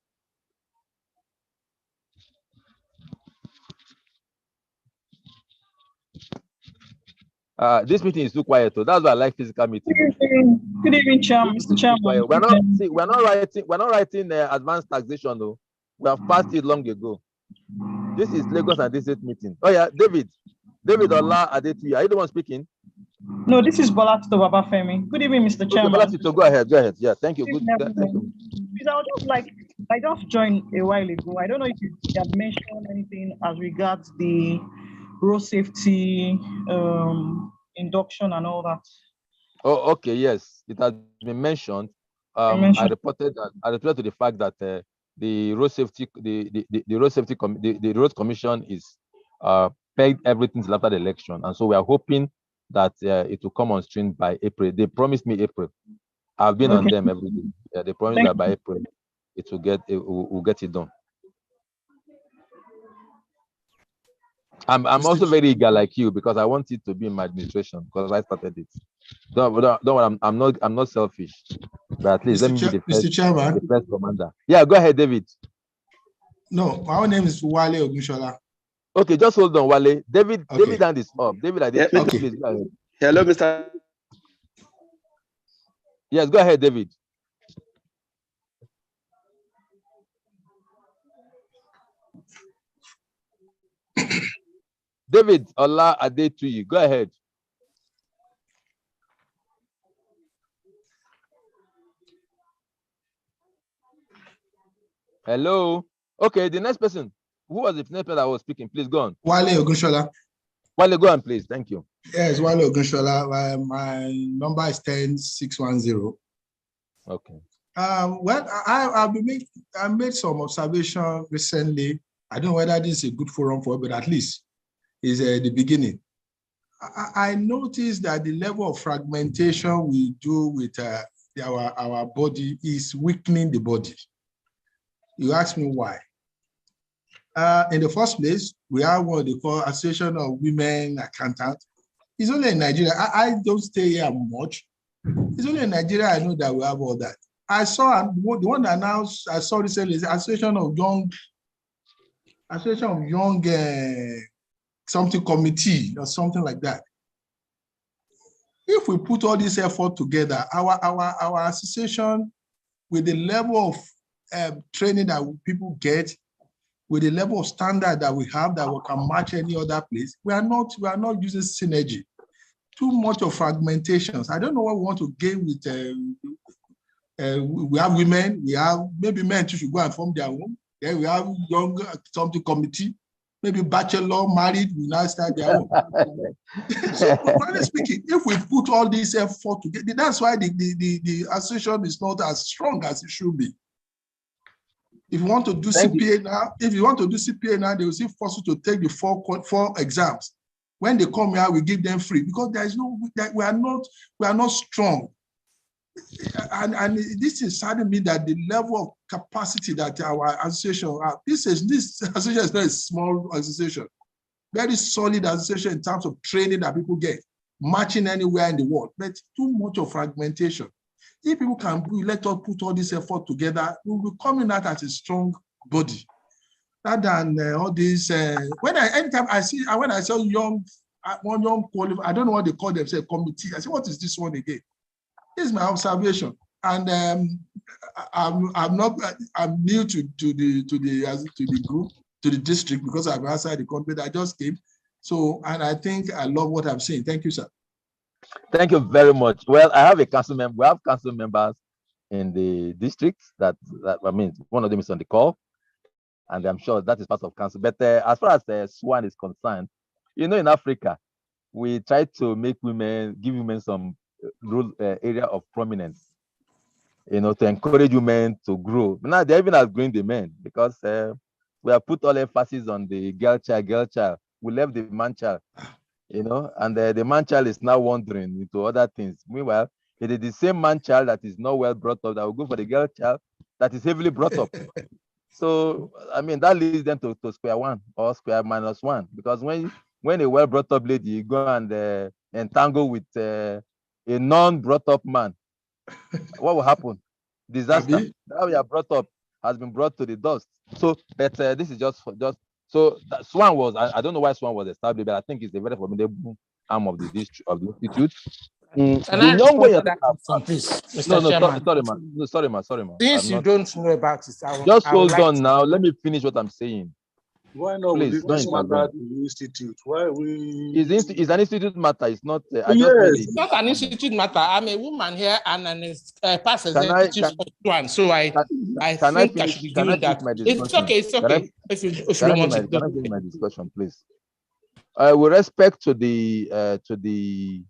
This meeting is too quiet, so that's why I like physical meeting. Good evening, Chairman, Mr. Chairman. We're not writing advanced taxation, though. We have passed it long ago. This is Lagos and District meeting. Oh yeah, David Ola Adetuyi, are you the one speaking? No, this is Bola Tito Babafemi. Good evening, Mr. Chairman. Bola Tito, go ahead. Yeah, thank you. Good. Thank you. I just joined a while ago. I don't know if you have mentioned anything as regards the road safety induction and all that. Oh, okay, yes, it has been mentioned. I reported to the fact that the road safety, the road commission is pegged everything till after the election, and so we are hoping that it will come on stream by April. They promised me April. I've been on them every day. Yeah, they promised that by April we'll get it done. I'm also very eager like you because I want it to be in my administration because I started it. Don't worry, I'm not selfish, but at least let me be the first commander. Yeah, go ahead, David. No, my name is Wale Ogunshola. Okay, just hold on, Wale. David hand is up. David, please go ahead. Hello, Mr. Yes, go ahead, David. David Ola Adetuyi, go ahead. Hello. Okay, the next person. Who was the next person that was speaking? Please go on. Wale Ogunshola. Wale, go on, please. Thank you. Yes, Wale Ogunshola. My number is 10610. Okay. Well, I made some observation recently. I don't know whether this is a good forum for it, but at least it's the beginning. I noticed that the level of fragmentation we do with our body is weakening the body. You ask me why. In the first place, we have what they call Association of Women Accountants. It's only in Nigeria. I don't stay here much. It's only in Nigeria I know that we have all that. I saw the one that announced, I saw recently is Association of Young something committee or something like that. If we put all this effort together, our association with the level of training that people get, with the level of standard that we have that we can match any other place, we are not using synergy. Too much of fragmentations. I don't know what we want to gain with. We have women. We have maybe men too should go and form their own. Then we have young something committee. Maybe bachelor, married, we now start their own. So, frankly speaking, if we put all this effort together, that's why the association is not as strong as it should be. If you want to do CPA now, they will still force you to take the four exams. When they come here, we give them free because there is we are not strong. And this is saddening me that the level of capacity that our association have. This association is not a small association, very solid association in terms of training that people get, matching anywhere in the world. But too much of fragmentation. If people can let us put all this effort together, we will be coming out as a strong body. Rather than all this. When I saw one young qualified, I don't know what they call themselves, committee. I said, what is this one again? This is my observation, and I'm new to the group, to the district, because I'm outside the country. I just came, and I think I love what I'm saying. Thank you, sir. Thank you very much. Well, I have a council member. We have council members in the district that I mean, one of them is on the call, and I'm sure that is part of council. But as far as SWAN is concerned, in Africa, we try to give women some area of prominence, to encourage women to grow. Now they're even outgrowing the men because we have put all emphasis on the girl child. We left the man child, and the man child is now wandering into other things. Meanwhile, it is the same man child that is not well brought up that will go for the girl child that is heavily brought up. So, I mean, that leads them to square one or square minus one, because when a well brought up lady you go and entangle with a non-brought up man, what will happen? Disaster. How you are brought up has been brought to the dust. So, but this is just so that SWAN was, I don't know why SWAN was established, but I think it's a very formidable arm of the institute. Can The I young boy, that question, please, Mr. Chairman? Sorry, man. Since you don't know about it, Just hold on now. Let me finish what I'm saying. Why not Please, with this matter in the institute? Why we? It's an institute matter. It's not. Yes. It's not an institute matter. I'm a woman here and an past executive one, so I think I should be doing that. It's okay. It's okay. If you don't want to. Can I finish my discussion, please? With respect to the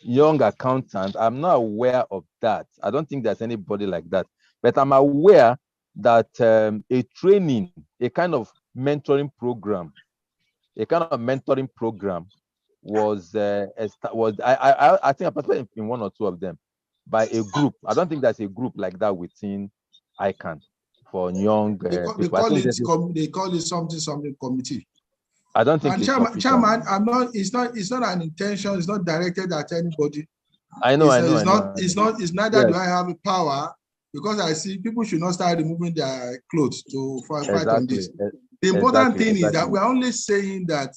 young accountant, I'm not aware of that. I don't think there's anybody like that. But I'm aware that a training, a kind of mentoring program was I think I participated in one or two of them by a group. I don't think there's a group like that within ICANN for young people. They call it something committee. I don't think. And Chairman, it's not an intention. It's not directed at anybody. I know. It's neither do I have a power, because I see people should not start removing their clothes to fight on this. The important thing is that we're only saying that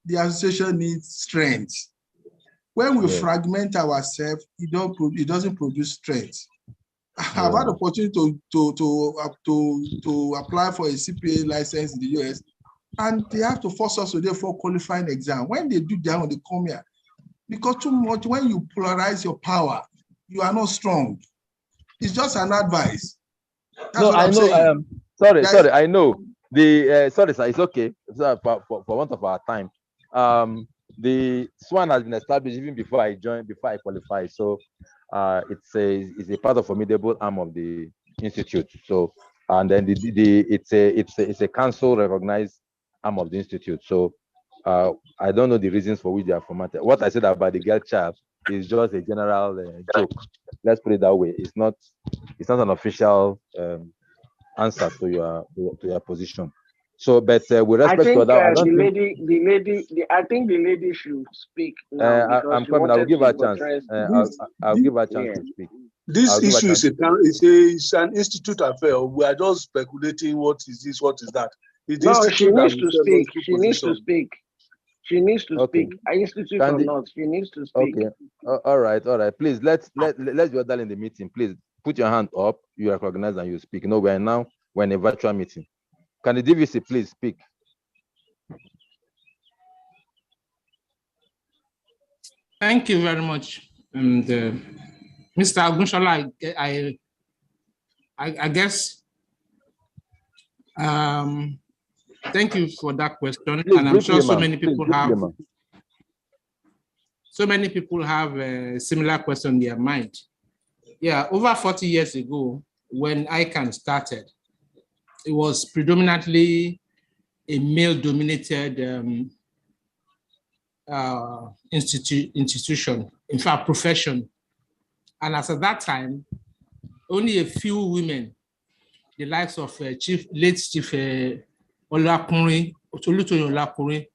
the association needs strength. When we fragment ourselves, it doesn't produce strength. I've had the opportunity to apply for a CPA license in the US, and they have to force us to do for qualifying exam. When they do that, when they come here, because too much, when you polarize your power, you are not strong. It's just an advice. That's no, I know. Sorry. I know. Sorry, sir. It's okay. For want of our time. The SWAN has been established even before I qualified. So, it's a part of formidable arm of the institute. So, and then it's a council recognized arm of the institute. So, I don't know the reasons for which they are formatted. What I said about the girl child is just a general joke. Let's put it that way. It's not an official answer to your position. So, but with respect to that, I think the lady should speak now. I'm coming. I'll give her a chance. I'll give her a chance to speak. This issue is an institute affair. We are just speculating. What is this? What is that? No, she needs to speak. She needs to speak. She needs to speak. Institute or not, she needs to speak. Okay. All right. Please let's do that in the meeting. Please put your hand up. You recognize and you speak. No, we're in a virtual meeting. Can the DVC please speak? Thank you very much, Mr. Agunshola. I guess. Thank you for that question, please, and I'm sure so many people have a similar question in their mind. Yeah, over 40 years ago, when ICANN started, it was predominantly a male-dominated institution, in fact, profession. And as at that time, only a few women, the likes of late Chief Olakunrin, Tolutoyin Olakunrin,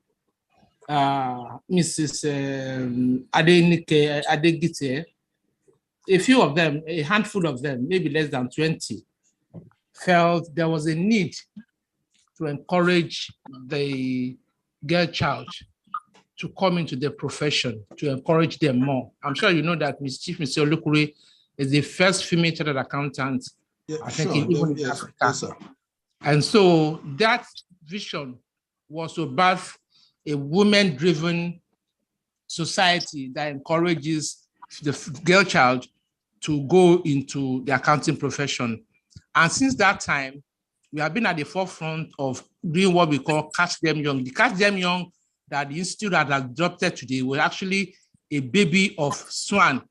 Mrs. Adenike Adegite, a few of them, a handful of them, maybe less than 20, felt there was a need to encourage the girl child to come into the profession, to encourage them more. I'm sure you know that Chief Mr. Olukuri is the first female chartered accountant, I think, in Africa. Yes, and so that vision was to birth a women-driven society that encourages the girl child to go into the accounting profession. And since that time, we have been at the forefront of doing what we call Catch Them Young. The Catch Them Young that the institute had adopted today was actually a baby of SWAN,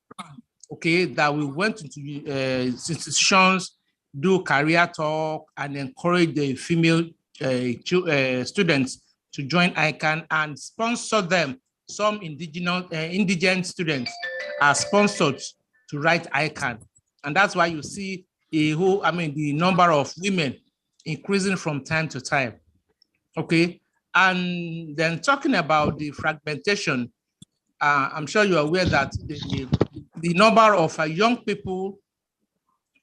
okay, that we went into institutions, do career talk, and encourage the female students to join ICANN and sponsor them. Some indigent students are sponsored to write ICANN. And that's why you see the number of women increasing from time to time. Okay, and then talking about the fragmentation, I'm sure you're aware that the number of young people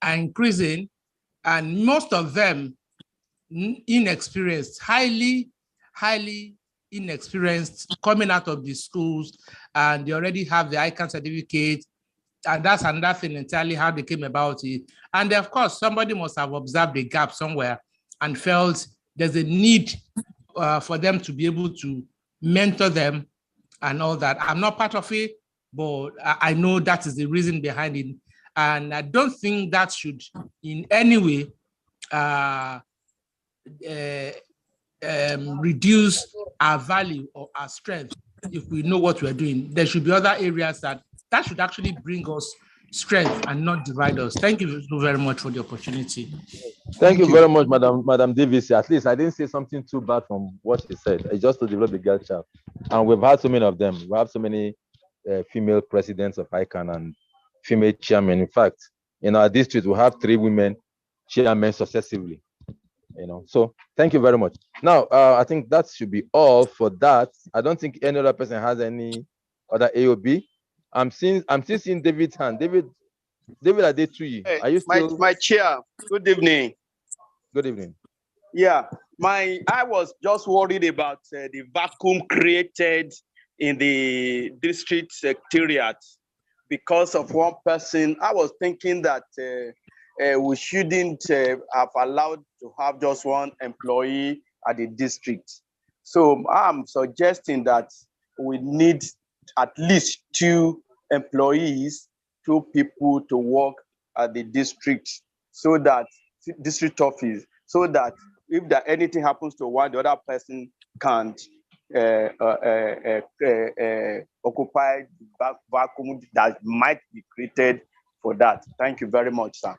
are increasing, and most of them inexperienced, highly inexperienced, coming out of the schools, and they already have the ICANN certificate. And that's another thing entirely how they came about it. And of course, somebody must have observed a gap somewhere and felt there's a need for them to be able to mentor them and all that. I'm not part of it, but I know that is the reason behind it. And I don't think that should in any way reduce our value or our strength if we know what we're doing. There should be other areas that should actually bring us strength and not divide us. Thank you so very much for the opportunity. Thank you very much, Madam Davis. At least I didn't say something too bad from what she said. It's just to develop the girl child. And we've had so many of them. We have so many female presidents of ICANN and female chairmen. In fact, in our district, we have 3 women chairmen successively. So thank you very much. Now, I think that should be all for that. I don't think any other person has any other AOB. I'm still seeing David's hand. David Adetui, are you still? My chair, good evening. Good evening. Yeah, I was just worried about the vacuum created in the district secretariat because of one person. I was thinking that we shouldn't have allowed to have just one employee at the district. So I'm suggesting that we need at least 2 employees, 2 people to work at the district, so that district office, so that if anything happens to one, the other person can't occupy the vacuum that might be created for that. Thank you very much, sir.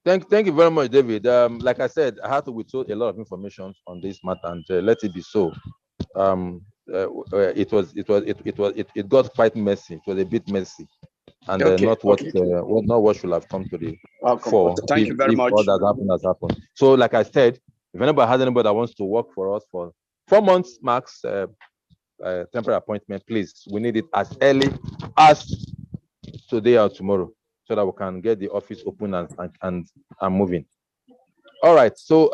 Thank you very much, David. Like I said, I had to withhold a lot of information on this matter, and let it be so. It got quite messy. It was a bit messy, and not what should have come to the fore. Thank you very much. All that has happened. So, like I said, if anybody has anybody that wants to work for us for 4 months max, temporary appointment, please. We need it as early as today or tomorrow, so that we can get the office open and moving. All right. So,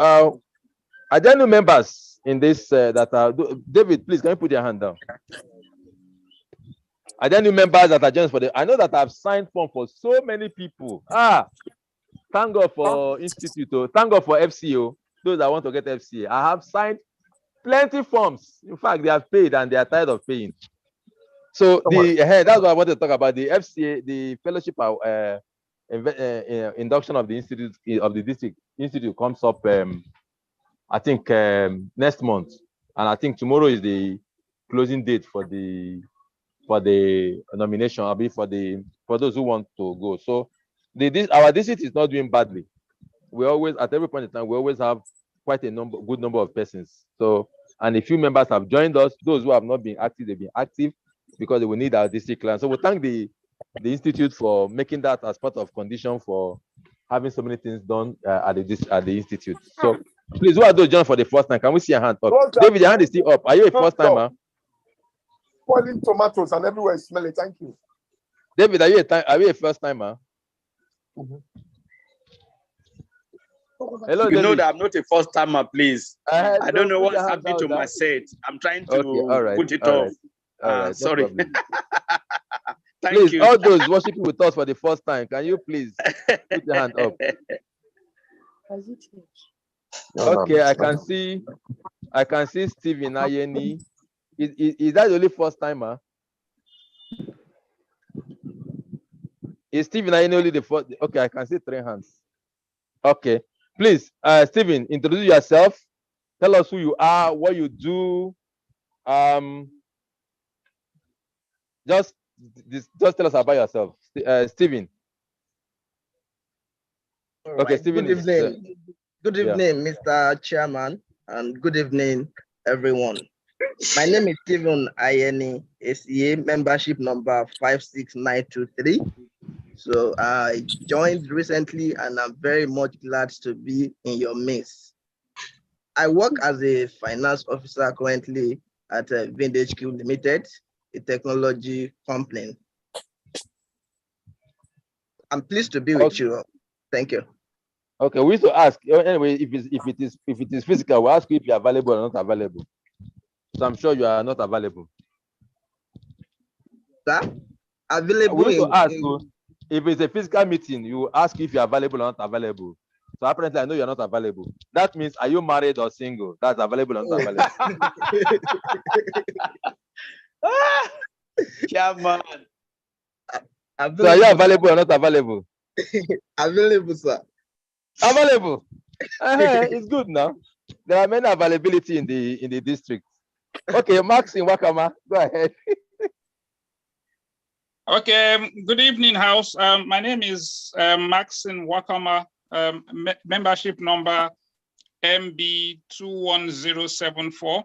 are there new members in this that are David? Please, can you put your hand down? Are there new members that are joined for the? I know that I've signed form for so many people. Thank God for Institute. Thank God for FCO. Those that want to get FCA, I have signed plenty forms. In fact, they have paid and they are tired of paying. So that's what I want to talk about. The FCA, the fellowship induction of the institute of the district institute comes up. I think next month, and I think tomorrow is the closing date for the nomination. I'll be for those who want to go. So our district is not doing badly. We always, at every point in time, we always have quite a good number of persons. So, and a few members have joined us. Those who have not been active, they've been active because they will need our district clients. So we thank the institute for making that as part of condition for having so many things done at the institute. So please, who are those joining for the first time? Can we see your hand up? David, your hand is still up. Are you a first timer? Boiling tomatoes and everywhere is smelly. Thank you. David, are you a first timer? Hello, you know that I'm not a first timer, please. I don't know what's happening to my set. I'm trying to put it off. Sorry. Thank please, you. all those worshiping with us for the first time, can you please put your hand up? Okay, I can see Stephen Ayeni. Is that the only first timer? Is Stephen Ayeni only the first? Okay, I can see 3 hands. Okay, please, Stephen, introduce yourself. Tell us who you are, what you do. Just tell us about yourself, Stephen. Okay, right. Stephen. Good evening. Good evening, Mr. Chairman, and good evening, everyone. My name is Stephen Ayeni, ACA membership number 56923. So I joined recently and I'm very much glad to be in your midst. I work as a finance officer currently at Vintage Q Limited, a technology company. I'm pleased to be with you. Thank you. Okay, we used to ask anyway if it is physical, we'll ask you if you are available or not available. So I'm sure you are not available. Sir? Available. We used to ask you if it's a physical meeting, you ask if you are available or not available. So apparently I know you're not available. That means are you married or single? That's available or not available. Chairman. So are you available or not available? Available, sir. Available. It's good now. There are many availability in the district. Okay, Max in Wakama, go ahead. Okay, good evening, House. My name is Max in Wakama, membership number MB21074.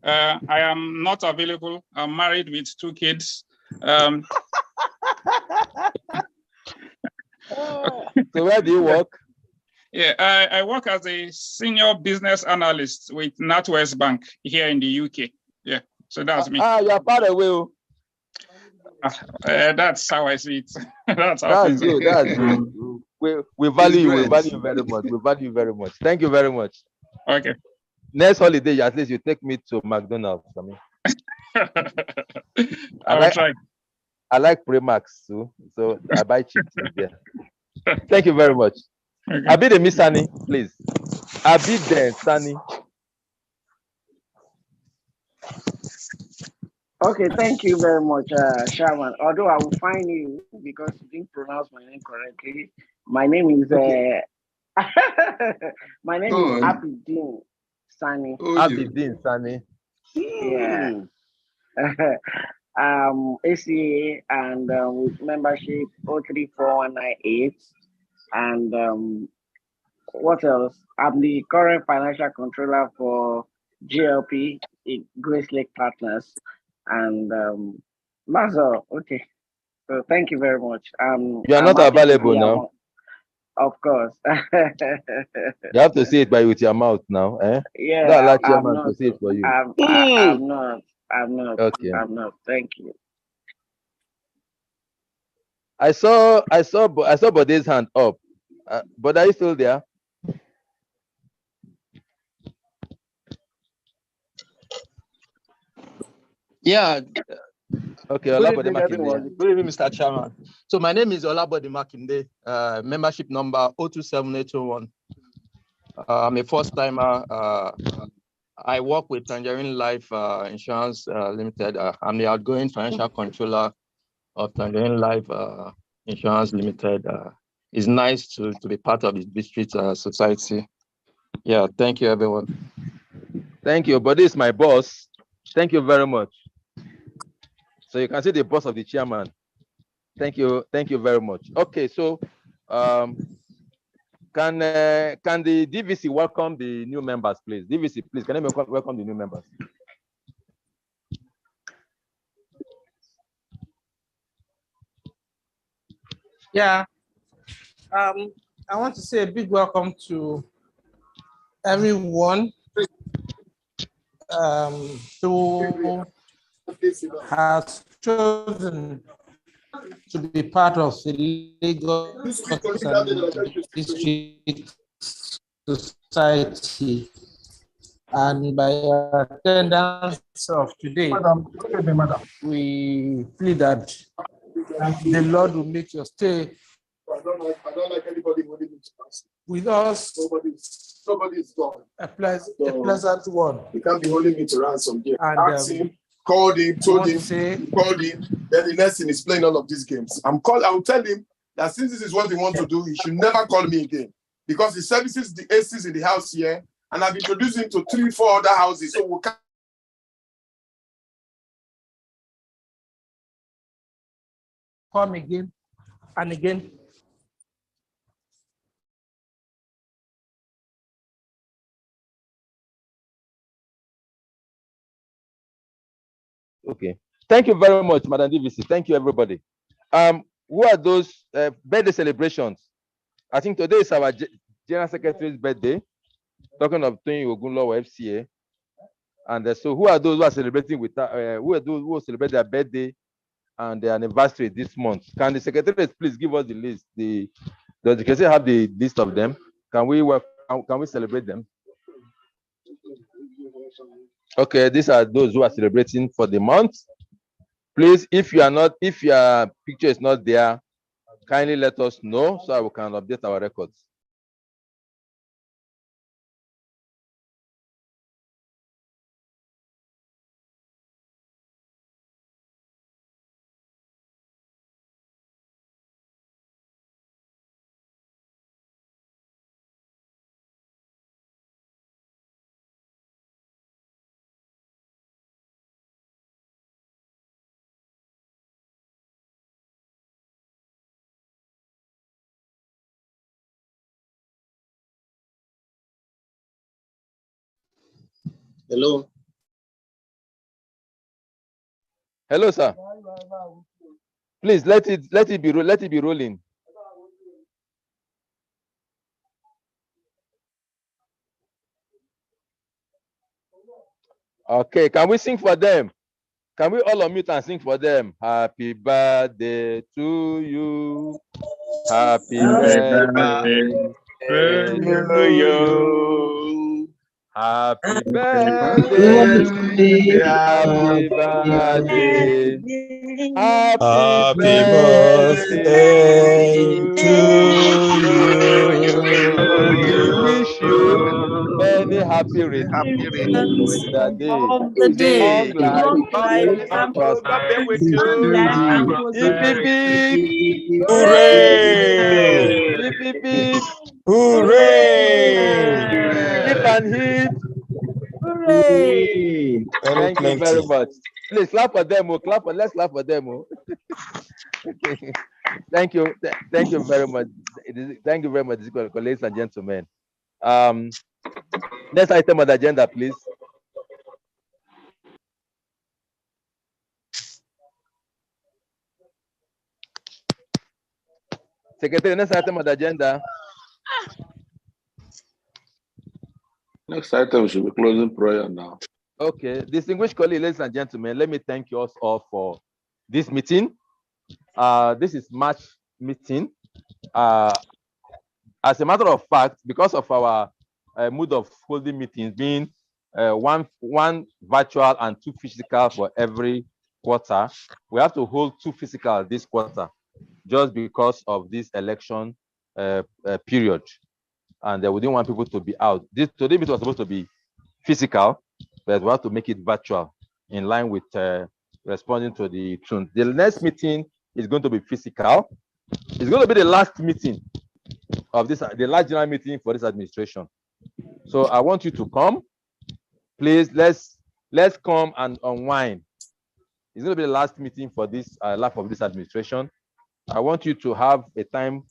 I am not available. I'm married with 2 kids. So where do you work? Yeah, I work as a senior business analyst with NatWest Bank here in the UK. Yeah, so that's me. You're far away. That's how I see it. That's how That's good. That's good. We value you. We value you very much. We value you very much. Thank you very much. Okay. Next holiday, at least you take me to McDonald's. I mean, I like Primax too, so I buy cheap things there. Thank you very much. Okay. Abide Miss Sani, please. Abide Sani. Okay, thank you very much, Shaman. Although I will find you because you didn't pronounce my name correctly. My name is my name is Abidin Sani. Abidin Sani. Yeah. ACA and with membership 034198 and what else? I'm the current financial controller for GLP Grace Lake Partners. And that's all. Okay. So thank you very much. You are not available now. Of course. You have to say it with your mouth now, eh? Yeah. Don't allow chairman to say it for you. I'm not. Okay. I'm not. Thank you. I saw Bode's hand up. But are you still there? Yeah. Okay, good evening, everyone. Good evening, Mr. Chairman. So my name is Olabode Makinde, membership number 027801. I'm a first timer. I work with Tangerine Life Insurance Limited. I'm the outgoing financial controller of Tangerine Life Insurance Limited. It's nice to be part of the district society. Yeah, thank you, everyone. Thank you, but this is my boss. Thank you very much. So you can see the boss of the chairman. Thank you very much. Okay, so can the DVC welcome the new members, please? DVC, please, can you welcome the new members? Yeah. I want to say a big welcome to everyone who has chosen to be part of the Lagos District Society, and by attendance of today, we plead that the Lord will make your stay I don't like anybody holding me to answer. with us Nobody's gone. a pleasant one. You can't be holding me to ransom here. And, Asked him, called him, told him, called him. Then the next thing is playing all of these games. I will tell him that since this is what he wants to do, he should never call me again because he services the ACs in the house here, and I've introduced him to 3-4 other houses. So we can't. Come again and again. Okay. Thank you very much, Madam DVC. Thank you, everybody. who are those birthday celebrations? I think today is our General Secretary's birthday, talking of Tony Ogunlowo FCA. And so who are those who are celebrating with, who are those who celebrate their birthday and their anniversary this month? Can the Secretary please give us the list? Does the Secretary have the list of them? Can we celebrate them? Okay, these are those who are celebrating for the month. Please, if your picture is not there, kindly let us know so we can update our records. Hello. Hello, sir. Please let it be rolling. Okay, can we sing for them? Can we all unmute and sing for them? Happy birthday to you. Happy birthday to you. Happy birthday. Happy birthday. Happy birthday to you. We wish you many happy returns with the day. Long life and prosperity. Hooray! Hooray! Hip and hip. Hooray! Thank you very much. Please clap for them. Let's clap for them. Thank you. Thank you very much. Thank you very much, ladies and gentlemen. Next item on the agenda, please. Secretary, next item on the agenda. Next item should be closing prayer now. Okay, distinguished colleagues, ladies and gentlemen, let me thank you all for this meeting. This is March meeting. As a matter of fact, because of our mood of holding meetings being one virtual and 2 physical for every quarter, we have to hold 2 physical this quarter just because of this election period. And we didn't want people to be out. Today it was supposed to be physical, but we have to make it virtual in line with responding to the tune. The next meeting is going to be physical. It's going to be the last meeting of this, the last general meeting for this administration. So I want you to come. Please, let's come and unwind. It's going to be the last meeting for this life of this administration. I want you to have a time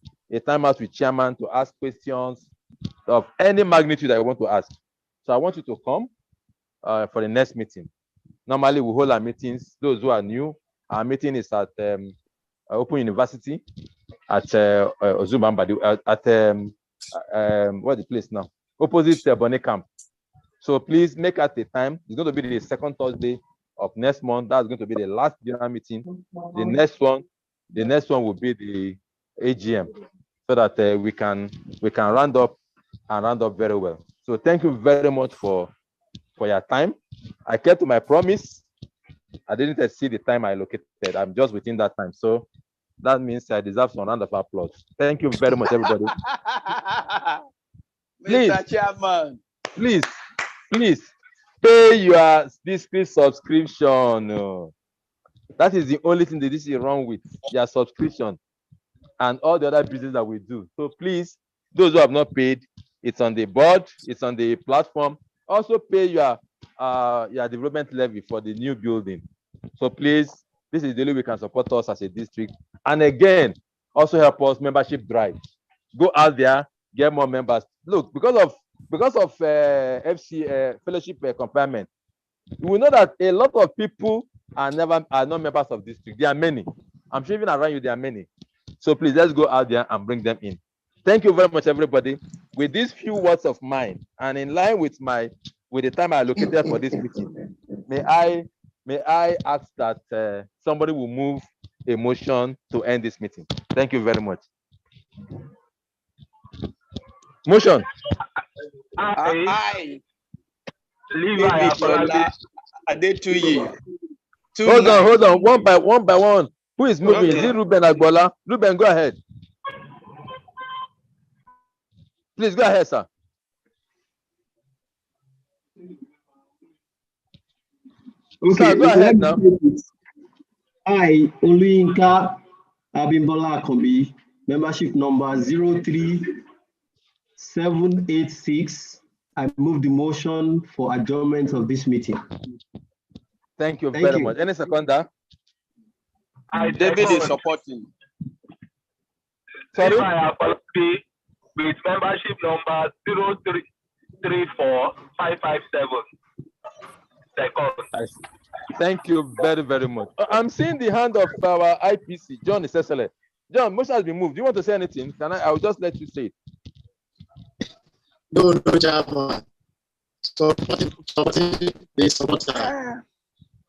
out with chairman to ask questions of any magnitude that you want to ask. So I want you to come for the next meeting. Normally we hold our meetings, those who are new, our meeting is at Open University at Ozubambadu, at what's the place now? Opposite Bonnet Camp. So please make out the time. It's going to be the second Thursday of next month. That's going to be the last general meeting. The next one will be the AGM, so that we can round up very well. So thank you very much for your time. I kept to my promise. I didn't exceed the time I allocated. I'm just within that time. So that means I deserve some round of applause. Thank you very much, everybody. Please, Mr. Chairman. Please pay your discrete subscription. That is the only thing that this is wrong with your subscription and all the other business that we do. So please, those who have not paid, it's on the board, it's on the platform. Also pay your development levy for the new building. So please, this is the way we can support us as a district. And again, also help us membership drive. Go out there, get more members. Look, because of FC fellowship confinement, we know that a lot of people are not members of district. There are many. I'm sure even around you there are many. So please, let's go out there and bring them in. Thank you very much, everybody. With these few words of mine, and in line with the time I allocated for this meeting, may I ask that somebody will move a motion to end this meeting. Thank you very much. Motion. Aye. Levi Adetuyi. Hold on, one by one. Who is moving? Okay. Is it Ruben Agbola? Ruben, go ahead. Please go ahead, sir. Okay, sir, go ahead now. I, Oluyinka Abimbola Akombi, membership number 03786. I move the motion for adjournment of this meeting. Thank you very much. Any seconder? David is supporting. Sorry? With membership number 0334557. Second. Thank you very, very much. I'm seeing the hand of our IPC, John Isesele. John, motion has been moved. Do you want to say anything? I will just let you say it. No, Chairman. Supporting the supporter.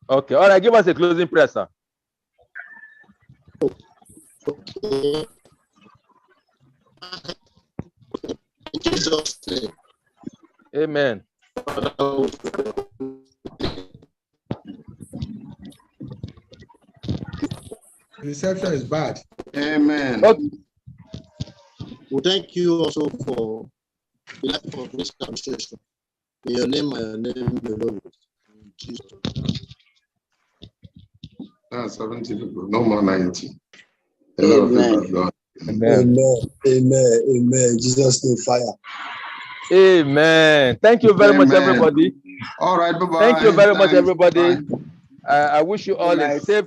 Okay, all right, give us a closing prayer, sir. Okay. In Jesus' name. Amen. Reception is bad. Amen. Okay. Well, thank you also for the life of this administration. In your name and your name alone. In Jesus. That's 70 people, no more 90. A lot of people have gone. Amen. Amen. Jesus name, fire. Amen. Thank you very much, everybody. All right, bye-bye. Thank you very much, Thanks. everybody. I wish you all a night. safe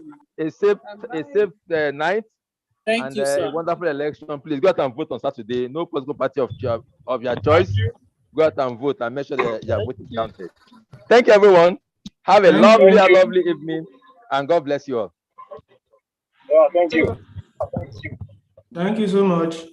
night. Thank you, sir. A wonderful election. Please go out and vote on Saturday. No political party of your choice. Go out and vote and make sure that your vote is counted. Thank you, everyone. Have a lovely evening, and God bless you all. Yeah, thank you. Thank you so much.